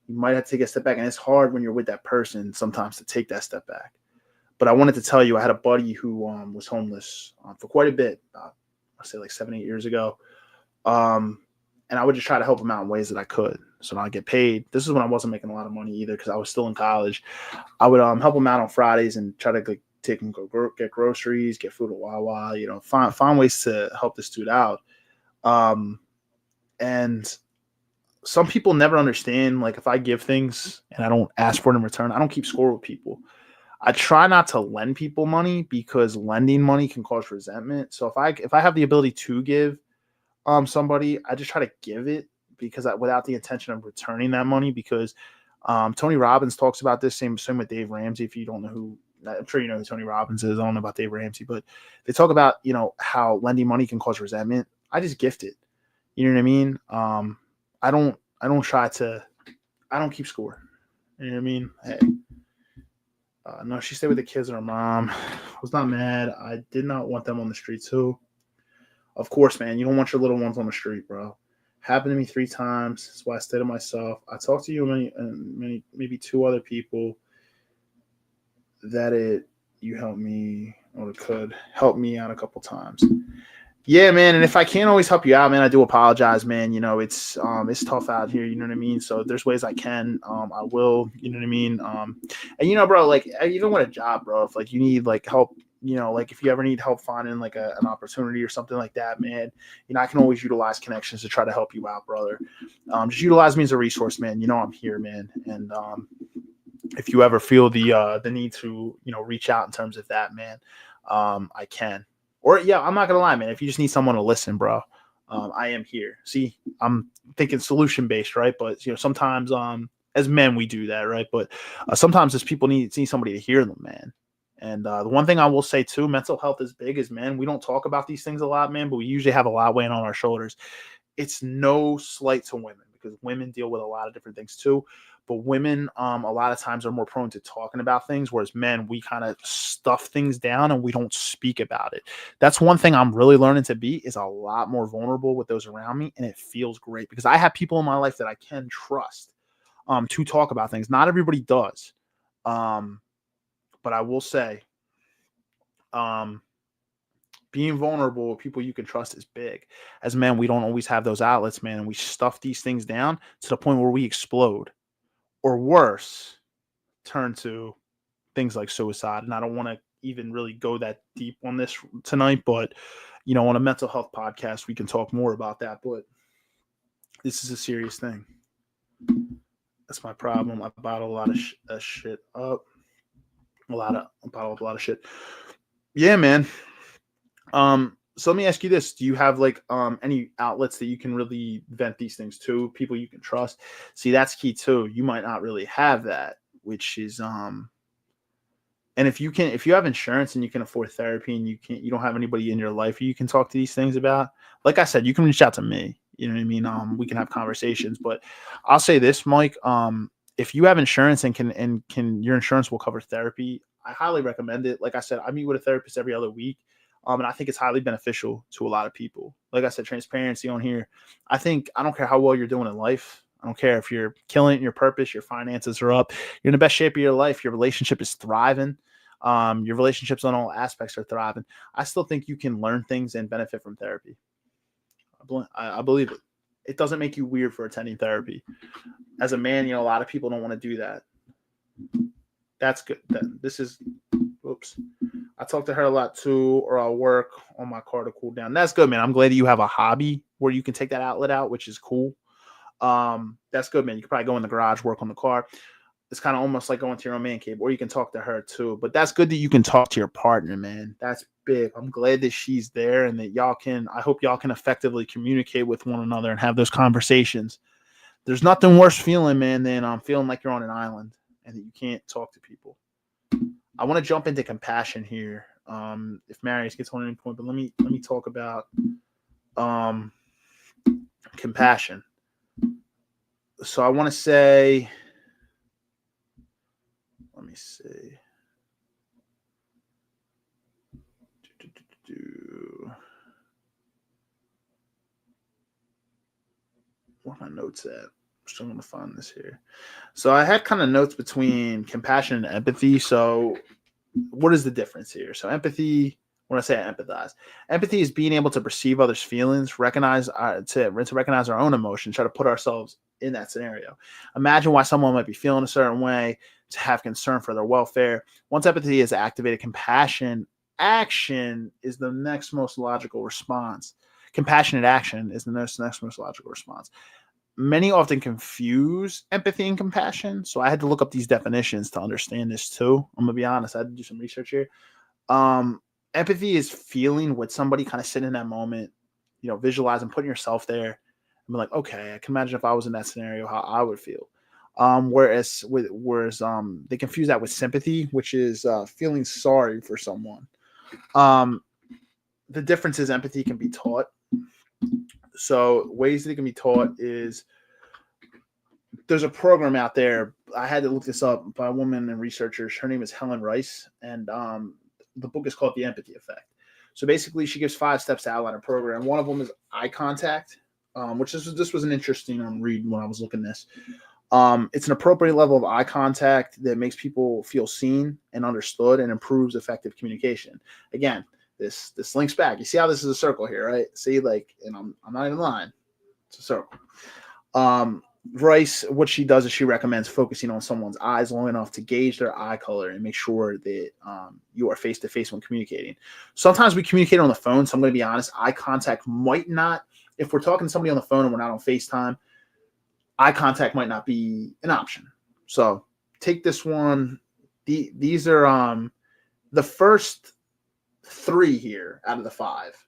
you might have to take a step back, and it's hard when you're with that person sometimes to take that step back. But I wanted to tell you, I had a buddy who was homeless for quite a bit, I'd say like 7-8 years ago. and I would just try to help them out in ways that I could. So I get paid. This is when I wasn't making a lot of money either because I was still in college. I would help them out on Fridays and try to take them get groceries, get food at Wawa. Find ways to help this dude out. And some people never understand. Like if I give things and I don't ask for it in return, I don't keep score with people. I try not to lend people money because lending money can cause resentment. So if I have the ability to give somebody, I just try to give it because without the intention of returning that money. Because Tony Robbins talks about this same with Dave Ramsey. If you don't know who, I'm sure you know who Tony Robbins is. I don't know about Dave Ramsey, but they talk about how lending money can cause resentment. I just gift it. You know what I mean? I don't try to. I don't keep score. You know what I mean? Hey. No, she stayed with the kids and her mom. I was not mad. I did not want them on the street too. Of course, man. You don't want your little ones on the street, bro. Happened to me 3 times. That's why I stayed to myself. I talked to you and maybe 2 other people that you helped me or could help me out a couple times. Yeah, man. And if I can't always help you out, man, I do apologize, man. It's tough out here. You know what I mean? So there's ways I can, I will, you know what I mean? And bro, like even with a job, bro, if like you need like help, like if you ever need help finding like an opportunity or something like that, man, I can always utilize connections to try to help you out, brother. Just utilize me as a resource, man. I'm here, man. And, if you ever feel the need to, reach out in terms of that, man, I can. Or, yeah, I'm not going to lie, man. If you just need someone to listen, bro, I am here. See, I'm thinking solution-based, right? But, sometimes as men, we do that, right? But sometimes as people need somebody to hear them, man. And the one thing I will say, too, mental health is big as men. We don't talk about these things a lot, man, but we usually have a lot weighing on our shoulders. It's no slight to women because women deal with a lot of different things, too. But women, a lot of times are more prone to talking about things, whereas men, we kind of stuff things down and we don't speak about it. That's one thing I'm really learning to be is a lot more vulnerable with those around me. And it feels great because I have people in my life that I can trust to talk about things. Not everybody does. But I will say being vulnerable with people you can trust is big. As men, we don't always have those outlets, man. And we stuff these things down to the point where we explode. Or worse, turn to things like suicide. And I don't want to even really go that deep on this tonight, but, on a mental health podcast, we can talk more about that. But this is a serious thing. That's my problem. I bottle a lot of shit up. I bottle up a lot of shit. Yeah, man. So let me ask you this. Do you have like any outlets that you can really vent these things to, people you can trust? See, that's key too. You might not really have that, which is and if you have insurance and you can afford therapy and you don't have anybody in your life you can talk to these things about, like I said, you can reach out to me. You know what I mean? We can have conversations. But I'll say this, Mike, if you have insurance and can your insurance will cover therapy, I highly recommend it. Like I said, I meet with a therapist every other week. And I think it's highly beneficial to a lot of people. Like I said, transparency on here. I don't care how well you're doing in life. I don't care if you're killing it in your purpose, your finances are up, you're in the best shape of your life, your relationship is thriving. Your relationships on all aspects are thriving. I still think you can learn things and benefit from therapy. I believe it. It doesn't make you weird for attending therapy. As a man, a lot of people don't want to do that. That's good. I talk to her a lot too, or I'll work on my car to cool down. That's good, man. I'm glad that you have a hobby where you can take that outlet out, which is cool. That's good, man. You can probably go in the garage, work on the car. It's kind of almost like going to your own man cave, or you can talk to her too. But that's good that you can talk to your partner, man. That's big. I'm glad that she's there and that I hope y'all can effectively communicate with one another and have those conversations. There's nothing worse feeling, man, than feeling like you're on an island and that you can't talk to people. I want to jump into compassion here. If Marius gets on any point, but let me talk about compassion. So I want to say, let me see. Where are my notes at? I'm still going to find this here. So I had kind of notes between compassion and empathy. So what is the difference here? So empathy, when I say empathize. Empathy is being able to perceive others' feelings, recognize to recognize our own emotions, try to put ourselves in that scenario. Imagine why someone might be feeling a certain way, to have concern for their welfare. Once empathy is activated, compassion action is the next most logical response. Compassionate action is the next most logical response. Many often confuse empathy and compassion, so I had to look up these definitions to understand this too. I'm gonna be honest, I had to do some research here. Empathy is feeling with somebody, kind of sitting in that moment, visualizing, putting yourself there, and be like, okay, I can imagine if I was in that scenario, how I would feel. Whereas they confuse that with sympathy, which is feeling sorry for someone. The difference is empathy can be taught. So ways that it can be taught is there's a program out there. I had to look this up by a woman and researchers. Her name is Helen Rice, and the book is called The Empathy Effect. So basically, she gives 5 steps to outline a program. One of them is eye contact, which this was an interesting read when I was looking this. It's an appropriate level of eye contact that makes people feel seen and understood and improves effective communication. Again, this links back. You see how this is a circle here, right? See, and I'm not even lying. It's a circle. Rice, what she does is she recommends focusing on someone's eyes long enough to gauge their eye color and make sure that you are face to face when communicating. Sometimes we communicate on the phone, so I'm going to be honest. Eye contact might not, if we're talking to somebody on the phone and we're not on FaceTime, eye contact might not be an option. So take this one. These are the first 3 here out of the 5.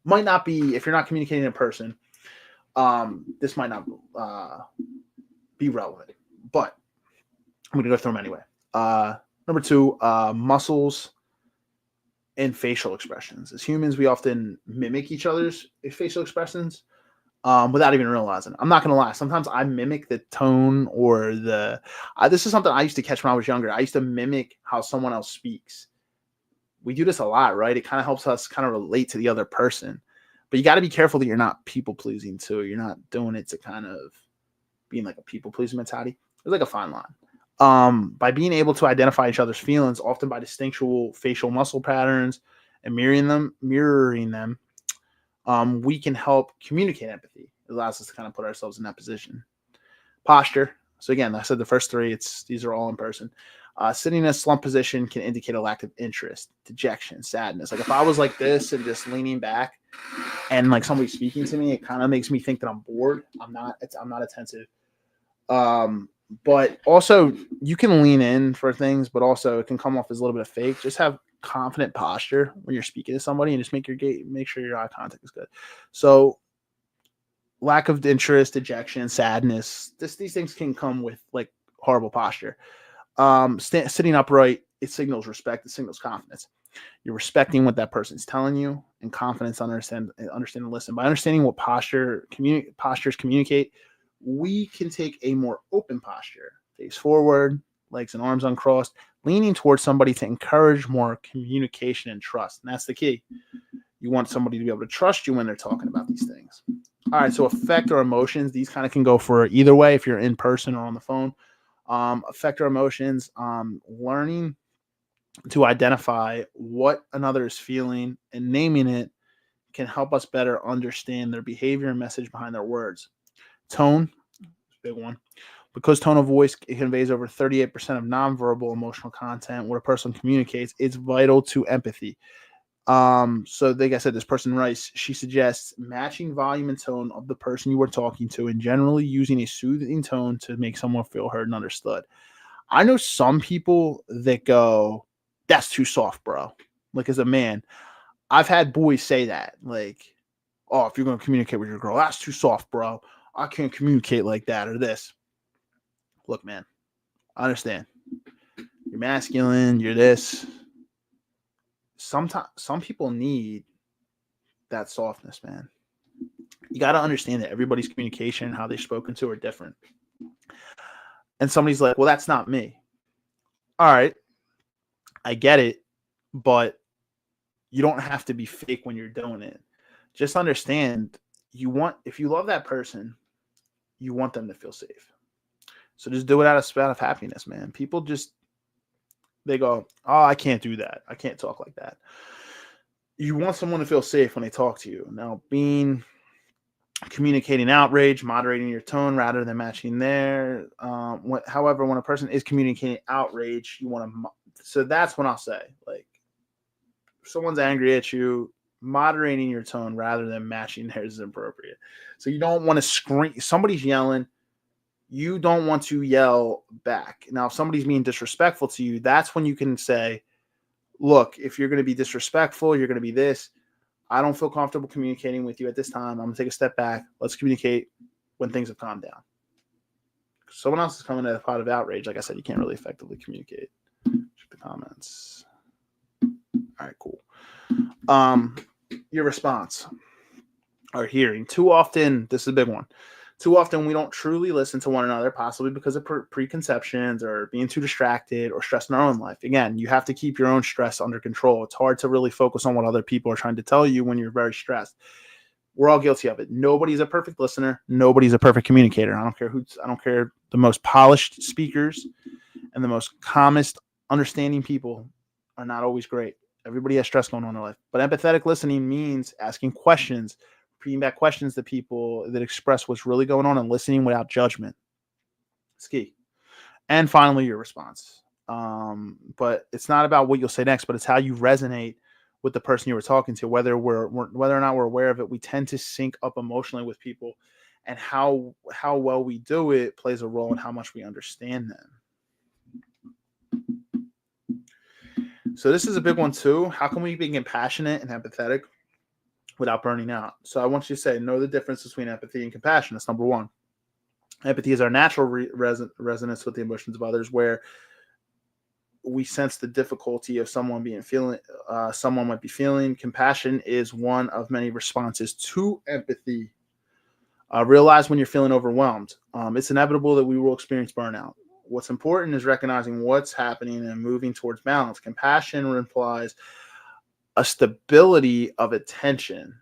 Might not be, if you're not communicating in person, this might not be relevant, but I'm going to go through them anyway. Number 2, muscles and facial expressions. As humans, we often mimic each other's facial expressions without even realizing. I'm not going to lie. Sometimes I mimic the tone or this is something I used to catch when I was younger. I used to mimic how someone else speaks. We do this a lot, right? It kind of helps us kind of relate to the other person. But you got to be careful that you're not people-pleasing too. You're not doing it to kind of being like a people-pleasing mentality. It's like a fine line. By being able to identify each other's feelings, often by distinctual facial muscle patterns and mirroring them, we can help communicate empathy. It allows us to kind of put ourselves in that position. Posture. So again, I said the first 3, these are all in person. Sitting in a slump position can indicate a lack of interest, dejection, sadness. Like if I was like this and just leaning back and like somebody speaking to me, it kind of makes me think that I'm bored. I'm not attentive. But also you can lean in for things, but also it can come off as a little bit of fake. Just have confident posture when you're speaking to somebody and just make sure your eye contact is good. So lack of interest, dejection, sadness, these things can come with like horrible posture. Sitting upright, it signals respect, it signals confidence. You're respecting what that person's telling you, and confidence, understand and listen. By understanding what postures communicate, we can take a more open posture, face forward, legs and arms uncrossed, leaning towards somebody to encourage more communication and trust. And that's the key. You want somebody to be able to trust you when they're talking about these things. All right, so affect or emotions. These kind of can go for either way if you're in person or on the phone. Affect our emotions, learning to identify what another is feeling and naming it can help us better understand their behavior and message behind their words. Tone, big one. Because tone of voice conveys over 38% of nonverbal emotional content what a person communicates, it's vital to empathy. So like I said, this person Rice, she suggests matching volume and tone of the person you are talking to and generally using a soothing tone to make someone feel heard and understood. I know some people that go, that's too soft, bro. Like as a man, I've had boys say that, like, oh, if you're going to communicate with your girl, that's too soft, bro. I can't communicate like that or this. Look, man, I understand. You're masculine, you're this. Sometimes some people need that softness, man. You got to understand that everybody's communication and how they're spoken to are different. And somebody's like, well, that's not me. All right, I get it, but you don't have to be fake when you're doing it. Just understand, if you love that person, you want them to feel safe. So just do it out of happiness, man. People they go, oh, I can't do that. I can't talk like that. you want someone to feel safe when they talk to you. Now, communicating outrage, moderating your tone rather than matching their. However, when a person is communicating outrage, you want to. So that's when I'll say, like, if someone's angry at you, moderating your tone rather than matching theirs is appropriate. So you don't want to scream. Somebody's yelling. You don't want to yell back. Now, if somebody's being disrespectful to you, that's when you can say, look, if you're going to be disrespectful, you're going to be this. I don't feel comfortable communicating with you at this time. I'm going to take a step back. Let's communicate when things have calmed down. Someone else is coming at a pot of outrage. Like I said, you can't really effectively communicate. Check the comments. All right, cool. Your response or hearing. Too often, this is a big one. Too often, we don't truly listen to one another, possibly because of preconceptions or being too distracted or stress in our own life. Again, you have to keep your own stress under control. It's hard to really focus on what other people are trying to tell you when you're very stressed. We're all guilty of it. Nobody's a perfect listener. Nobody's a perfect communicator. I don't care the most polished speakers and the most calmest, understanding people are not always great. Everybody has stress going on in their life. But empathetic listening means asking questions, repeating back questions to people that express what's really going on and listening without judgment. It's key. And finally, your response. But it's not about what you'll say next, but it's how you resonate with the person you were talking to. Whether or not we're aware of it, we tend to sync up emotionally with people, and how well we do it plays a role in how much we understand them. So this is a big one too. How can we be compassionate and empathetic without burning out? So I want you to say, know the difference between empathy and compassion. That's number one. Empathy is our natural resonance with the emotions of others, where we sense the difficulty of someone might be feeling. Compassion is one of many responses to empathy. Realize when you're feeling overwhelmed. It's inevitable that we will experience burnout. What's important is recognizing what's happening and moving towards balance. Compassion implies a stability of attention,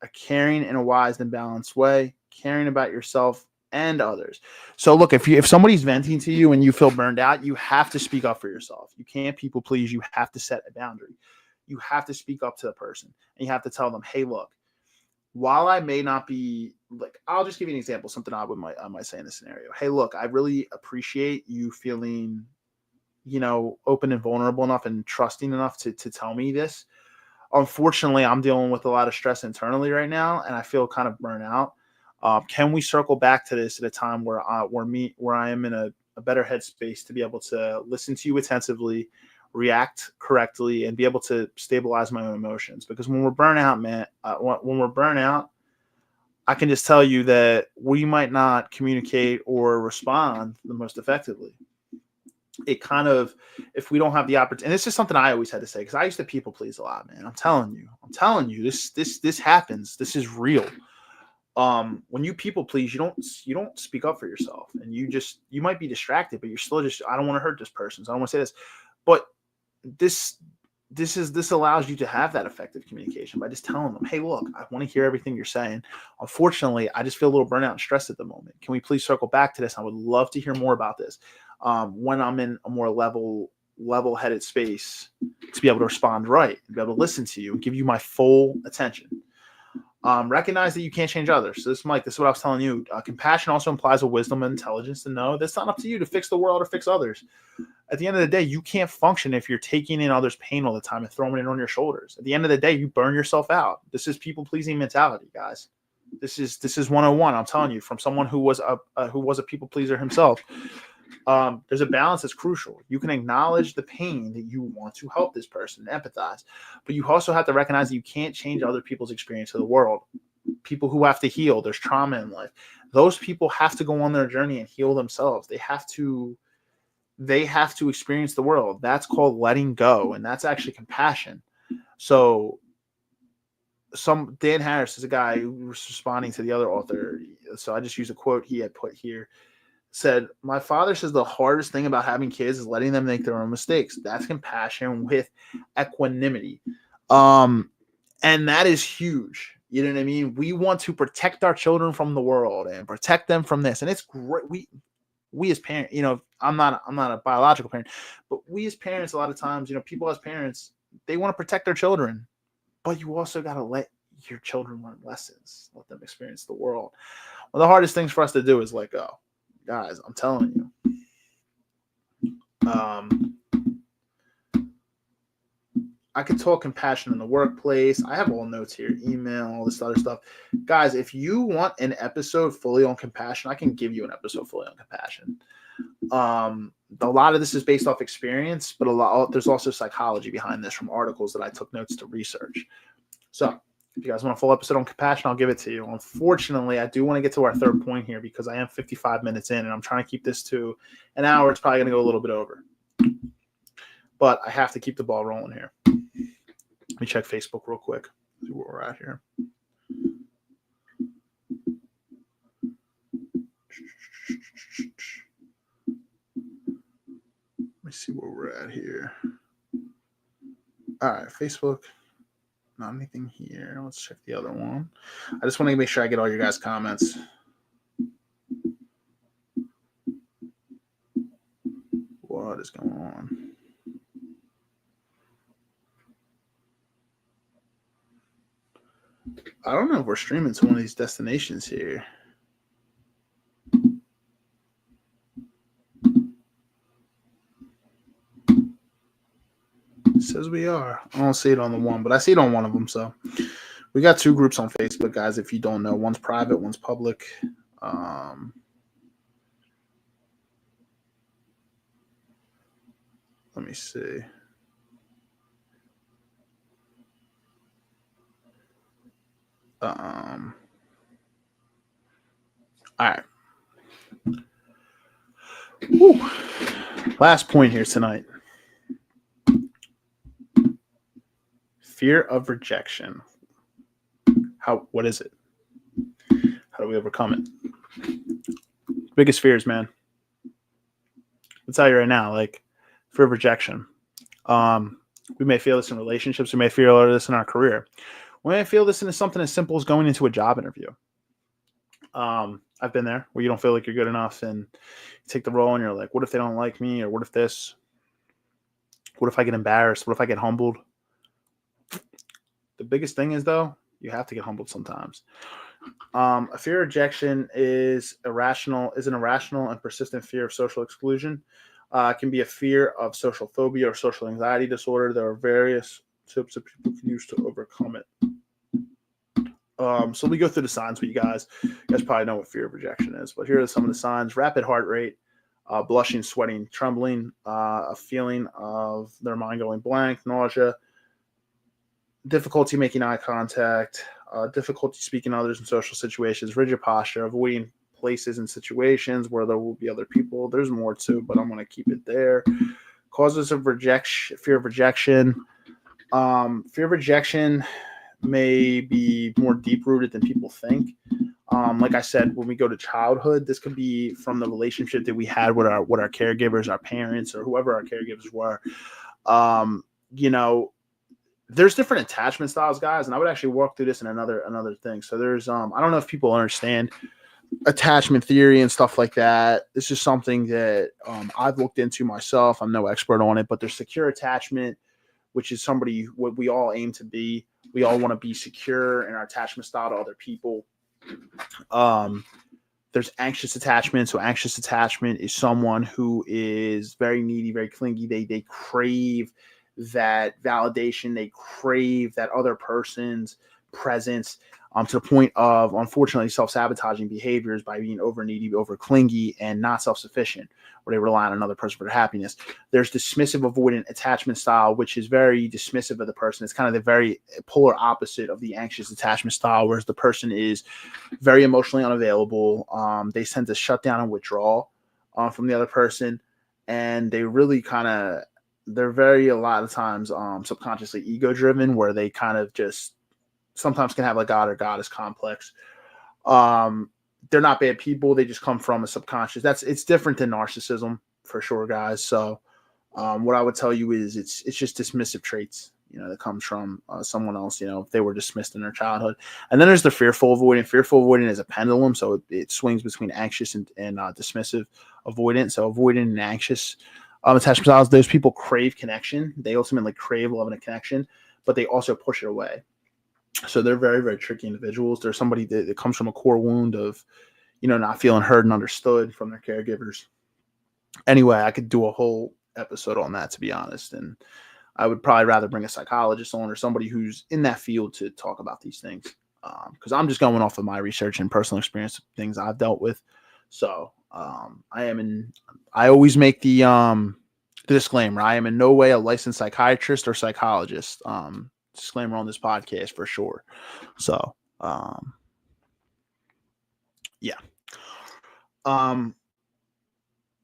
a caring in a wise and balanced way, caring about yourself and others. So look, if somebody's venting to you and you feel burned out, you have to speak up for yourself. You can't people please. You have to set a boundary. You have to speak up to the person, and you have to tell them, hey, look, while I may not be like, I'll just give you an example, something I might say in this scenario. Hey, look, I really appreciate you feeling, open and vulnerable enough and trusting enough to tell me this. Unfortunately, I'm dealing with a lot of stress internally right now, and I feel kind of burnt out. Can we circle back to this at a time where I am in a better headspace to be able to listen to you attentively, react correctly, and be able to stabilize my own emotions? Because when we're burnt out, man, when we're burnt out, I can just tell you that we might not communicate or respond the most effectively. It kind of, if we don't have the opportunity, and this is something I always had to say, because I used to people please a lot, man. I'm telling you, this happens. This is real. When you people please, you don't speak up for yourself, and you might be distracted, but you're still just, I don't want to hurt this person, so I don't want to say this. But this allows you to have that effective communication by just telling them, hey, look, I want to hear everything you're saying. Unfortunately, I just feel a little burnout and stressed at the moment. Can we please circle back to this? I would love to hear more about this. When I'm in a more level-headed space to be able to respond right, and be able to listen to you and give you my full attention. Recognize that you can't change others. So this is what I was telling you. Compassion also implies a wisdom and intelligence to know that's not up to you to fix the world or fix others. At the end of the day, you can't function if you're taking in others' pain all the time and throwing it on your shoulders. At the end of the day, you burn yourself out. This is people-pleasing mentality, guys. This is 101. I'm telling you, from someone who was a people pleaser himself. There's a balance that's crucial. You can acknowledge the pain that you want to help this person, empathize, but you also have to recognize that you can't change other people's experience of the world. People who have to heal, there's trauma in life. Those people have to go on their journey and heal themselves. They have to experience the world. That's called letting go, and that's actually compassion. So Dan Harris is a guy who was responding to the other author. So I just use a quote he had put here. Said, my father says the hardest thing about having kids is letting them make their own mistakes. That's compassion with equanimity. And that is huge. You know what I mean? We want to protect our children from the world and protect them from this. And it's great. We as parents, I'm not a biological parent, but we as parents, a lot of times, people as parents, they want to protect their children. but you also got to let your children learn lessons, let them experience the world. One of the hardest things for us to do is let go. Guys, I'm telling you. I could talk compassion in the workplace. I have all notes here, email, all this other stuff. Guys, if you want an episode fully on compassion, I can give you an episode fully on compassion. A lot of this is based off experience, but there's also psychology behind this from articles that I took notes to research. So if you guys want a full episode on compassion, I'll give it to you. Unfortunately, I do want to get to our third point here because I am 55 minutes in and I'm trying to keep this to an hour. It's probably going to go a little bit over. But I have to keep the ball rolling here. Let me check Facebook real quick. See where we're at here. Let me see where we're at here. All right, Facebook. Not anything here. Let's check the other one. I just want to make sure I get all your guys' comments. What is going on? I don't know if we're streaming to one of these destinations here. It says we are. I don't see it on the one, but I see it on one of them. So we got two groups on Facebook, guys. If you don't know, one's private, one's public. Let me see. All right. Whew. Last point here tonight. Fear of rejection. What is it? How do we overcome it? Biggest fears, man. I'll tell you right now, like fear of rejection. We may feel this in relationships. We may feel this in our career. We may feel this in something as simple as going into a job interview. I've been there where you don't feel like you're good enough and you take the role and you're like, what if they don't like me? Or what if this? What if I get embarrassed? What if I get humbled? The biggest thing is, though, you have to get humbled sometimes. A fear of rejection is an irrational and persistent fear of social exclusion. It can be a fear of social phobia or social anxiety disorder. There are various tips that people can use to overcome it. So we go through the signs with you guys. You guys probably know what fear of rejection is, but here are some of the signs: rapid heart rate, blushing, sweating, trembling, a feeling of their mind going blank, nausea, difficulty making eye contact, difficulty speaking to others in social situations, rigid posture, avoiding places and situations where there will be other people. There's more too, but I'm going to keep it there. Causes of rejection, fear of rejection. Fear of rejection may be more deep-rooted than people think. Like I said, when we go to childhood, this could be from the relationship that we had with our caregivers, our parents, or whoever our caregivers were. There's different attachment styles, guys, and I would actually walk through this in another thing. So there's I don't know if people understand attachment theory and stuff like that. This is something that I've looked into myself. I'm no expert on it, but there's secure attachment, which is what we all aim to be. We all want to be secure in our attachment style to other people. There's anxious attachment. So anxious attachment is someone who is very needy, very clingy. They crave that validation. They crave that other person's presence, to the point of, unfortunately, self-sabotaging behaviors by being over needy, over clingy, and not self-sufficient, where they rely on another person for their happiness. There's dismissive avoidant attachment style, which is very dismissive of the person. It's kind of the very polar opposite of the anxious attachment style, whereas the person is very emotionally unavailable. They tend to shut down and withdraw from the other person, and they really they're very, a lot of times, subconsciously ego-driven, where they kind of just sometimes can have a god or goddess complex. They're not bad people. They just come from a subconscious. It's different than narcissism for sure, guys. So what I would tell you is it's just dismissive traits, that comes from someone else, if they were dismissed in their childhood. And then there's the fearful avoidant. Fearful avoidant is a pendulum. So it swings between anxious and dismissive avoidant. So avoidant and anxious attachment styles, those people crave connection. They ultimately crave love and a connection, but they also push it away. So they're very, very tricky individuals. They're somebody that comes from a core wound of, not feeling heard and understood from their caregivers. Anyway, I could do a whole episode on that, to be honest. And I would probably rather bring a psychologist on or somebody who's in that field to talk about these things. Because I'm just going off of my research and personal experience, things I've dealt with. So I always make the disclaimer. I am in no way a licensed psychiatrist or psychologist. Disclaimer on this podcast for sure. So, yeah.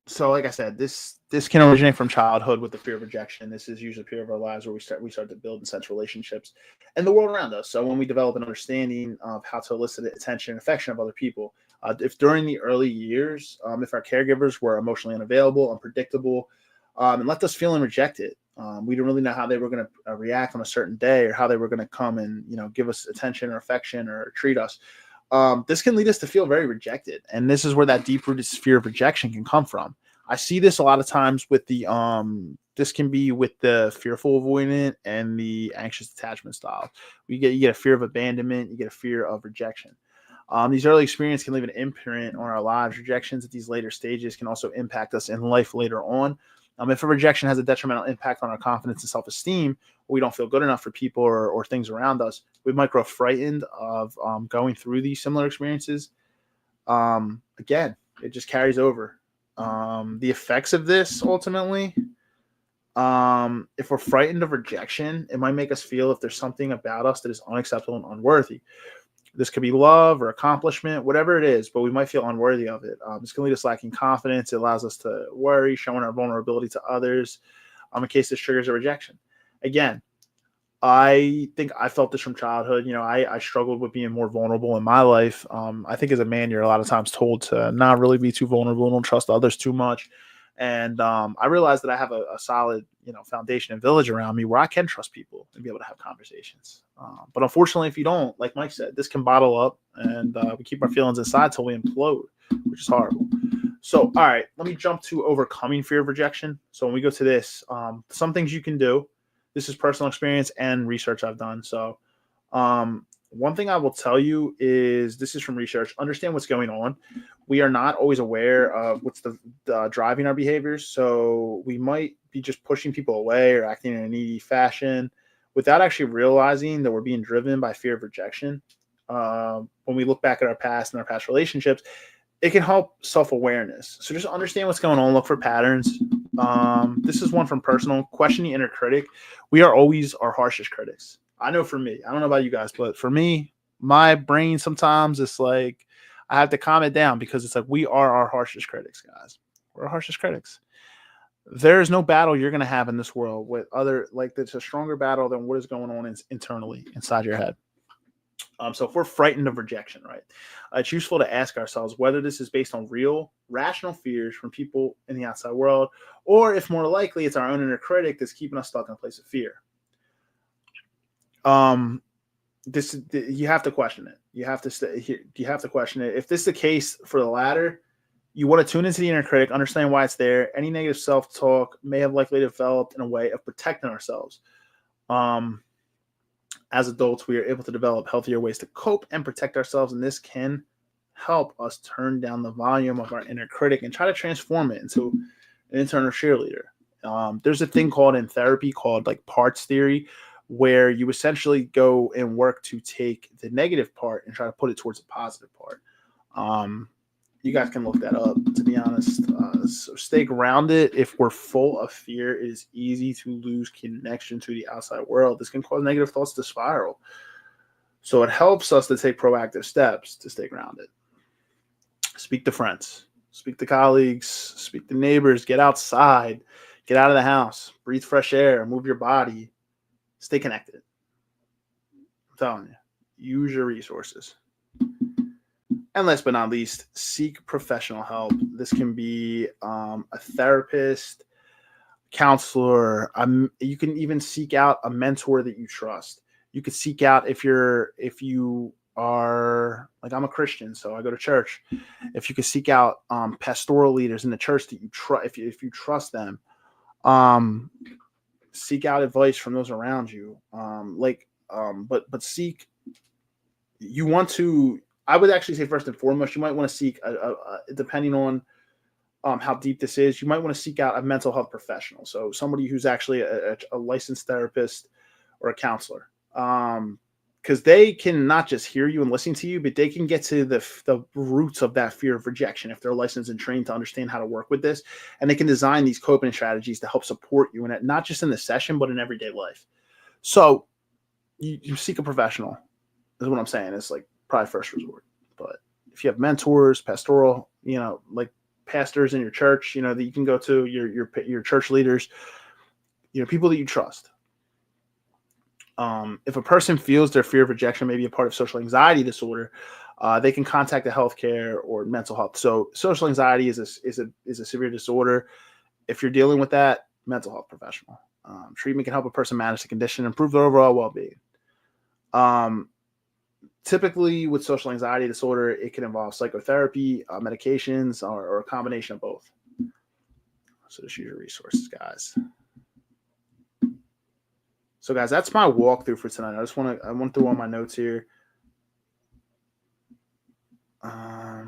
So like I said, this can originate from childhood with the fear of rejection. This is usually a period of our lives where we start to build and sense relationships and the world around us. So when we develop an understanding of how to elicit attention and affection of other people, if during the early years, if our caregivers were emotionally unavailable, unpredictable, and left us feeling rejected, we didn't really know how they were going to react on a certain day or how they were going to come and give us attention or affection or treat us. This can lead us to feel very rejected. And this is where that deep-rooted fear of rejection can come from. I see this a lot of times with this can be with the fearful avoidant and the anxious attachment style. You get a fear of abandonment, you get a fear of rejection. These early experiences can leave an imprint on our lives. Rejections at these later stages can also impact us in life later on. If a rejection has a detrimental impact on our confidence and self-esteem, we don't feel good enough for people or things around us, we might grow frightened of going through these similar experiences. Again, it just carries over. The effects of this ultimately, if we're frightened of rejection, it might make us feel if there's something about us that is unacceptable and unworthy. This could be love or accomplishment, whatever it is, but we might feel unworthy of it. This can lead us lacking confidence. It allows us to worry, showing our vulnerability to others in case this triggers a rejection. Again, I think I felt this from childhood. I struggled with being more vulnerable in my life. I think as a man, you're a lot of times told to not really be too vulnerable, don't trust others too much. And I realized that I have a solid, foundation and village around me where I can trust people and be able to have conversations. But unfortunately, if you don't, like Mike said, this can bottle up and we keep our feelings inside till we implode, which is horrible. So, all right, let me jump to overcoming fear of rejection. So when we go to this, some things you can do. This is personal experience and research I've done. So one thing I will tell you is this is from research. Understand what's going on. We are not always aware of what's the driving our behaviors. So we might be just pushing people away or acting in a needy fashion without actually realizing that we're being driven by fear of rejection. When we look back at our past and our past relationships, it can help self-awareness. So just understand what's going on. Look for patterns. This is one from personal. Question the inner critic. We are always our harshest critics. I know for me, I don't know about you guys, but for me, my brain sometimes it's like I have to calm it down because it's like we are our harshest critics, guys. We're our harshest critics. There is no battle you're going to have in this world with it's a stronger battle than what is going on internally inside your head. So if we're frightened of rejection, right, it's useful to ask ourselves whether this is based on real, rational fears from people in the outside world, or if more likely it's our own inner critic that's keeping us stuck in a place of fear. You have to question it. You have to question it. If this is the case for the latter, you want to tune into the inner critic, understand why it's there. Any negative self-talk may have likely developed in a way of protecting ourselves. As adults, we are able to develop healthier ways to cope and protect ourselves, and this can help us turn down the volume of our inner critic and try to transform it into an internal cheerleader. There's a thing called in therapy called parts theory, where you essentially go and work to take the negative part and try to put it towards the positive part. You guys can look that up, to be honest. So stay grounded. If we're full of fear, it is easy to lose connection to the outside world. This can cause negative thoughts to spiral. So it helps us to take proactive steps to stay grounded. Speak to friends, speak to colleagues, speak to neighbors, get outside, get out of the house, breathe fresh air, move your body, stay connected. I'm telling you, use your resources. And last but not least, seek professional help. This can be a therapist, counselor. You can even seek out a mentor that you trust. You could seek out if you are I'm a Christian, so I go to church. If you could seek out pastoral leaders in the church that you trust, if you trust them, seek out advice from those around you. But seek you want to, I would actually say first and foremost, you might want to seek, depending on how deep this is, you might want to seek out a mental health professional. So somebody who's actually a licensed therapist or a counselor. Because they can not just hear you and listen to you, but they can get to the roots of that fear of rejection if they're licensed and trained to understand how to work with this. And they can design these coping strategies to help support you in it, not just in the session, but in everyday life. So you seek a professional, is what I'm saying. It's like probably first resort. But if you have mentors, pastoral, like pastors in your church, that you can go to, your church leaders, people that you trust. If a person feels their fear of rejection may be a part of social anxiety disorder, they can contact the healthcare or mental health. So social anxiety is a severe disorder. If you're dealing with that, mental health professional. Treatment can help a person manage the condition, improve their overall well-being. Typically with social anxiety disorder, it can involve psychotherapy, medications, or a combination of both. So just use your resources, guys. So guys, that's my walkthrough for tonight. I went through all my notes here. All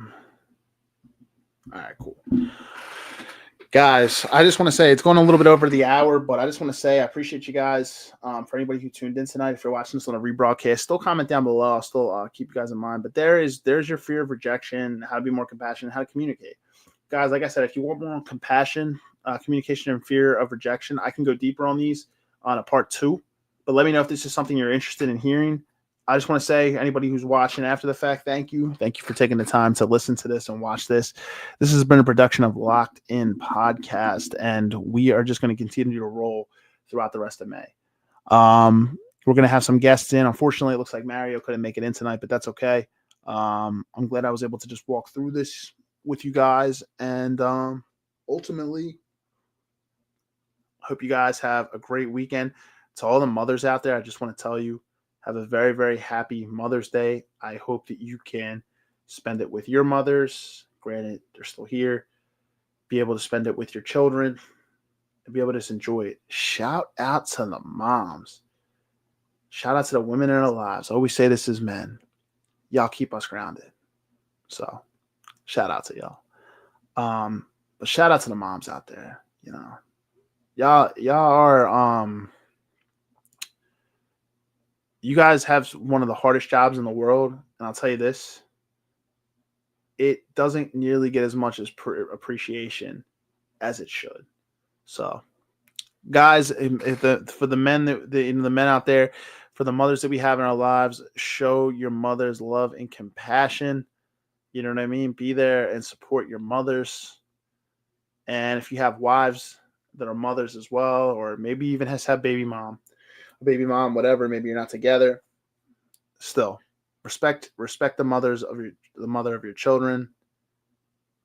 right, cool. Guys, I just want to say it's going a little bit over the hour, but I just want to say I appreciate you guys. For anybody who tuned in tonight, if you're watching this on a rebroadcast, still comment down below. I'll still keep you guys in mind. But there's your fear of rejection, how to be more compassionate, how to communicate. Guys, like I said, if you want more compassion, communication, and fear of rejection, I can go deeper on these on a part 2. But let me know if this is something you're interested in hearing. I just want to say, anybody who's watching after the fact, thank you. Thank you for taking the time to listen to this and watch this. This has been a production of Locked In Podcast, and we are just going to continue to roll throughout the rest of May. We're going to have some guests in. Unfortunately, it looks like Mario couldn't make it in tonight, but that's okay. I'm glad I was able to just walk through this with you guys, and ultimately, I hope you guys have a great weekend. To all the mothers out there, I just want to tell you, have a very, very happy Mother's Day. I hope that you can spend it with your mothers. Granted, they're still here. Be able to spend it with your children and be able to just enjoy it. Shout out to the moms. Shout out to the women in our lives. I always say this as men. Y'all keep us grounded. So, shout out to y'all. But shout out to the moms out there. Y'all are you guys have one of the hardest jobs in the world, and I'll tell you this, it doesn't nearly get as much as appreciation as it should. So, guys, for the men the men out there, for the mothers that we have in our lives, show your mothers love and compassion. You know what I mean? Be there and support your mothers. And if you have wives that are mothers as well, or maybe even have baby mom, whatever, maybe you're not together, still respect the mother of your children.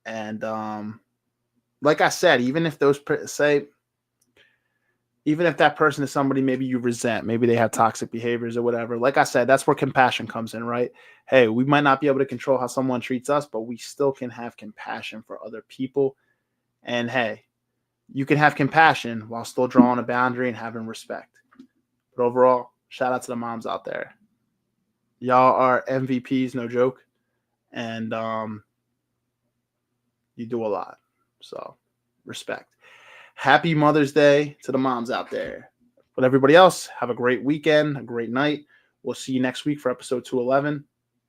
And like I said, even if that person is somebody maybe you resent, maybe they have toxic behaviors or whatever, like I said, that's where compassion comes in, right? Hey, we might not be able to control how someone treats us, but we still can have compassion for other people. And hey, you can have compassion while still drawing a boundary and having respect. But overall, shout out to the moms out there. Y'all are MVPs, no joke. And you do a lot. So, respect. Happy Mother's Day to the moms out there. But everybody else, have a great weekend, a great night. We'll see you next week for episode 211.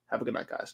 Have a good night, guys.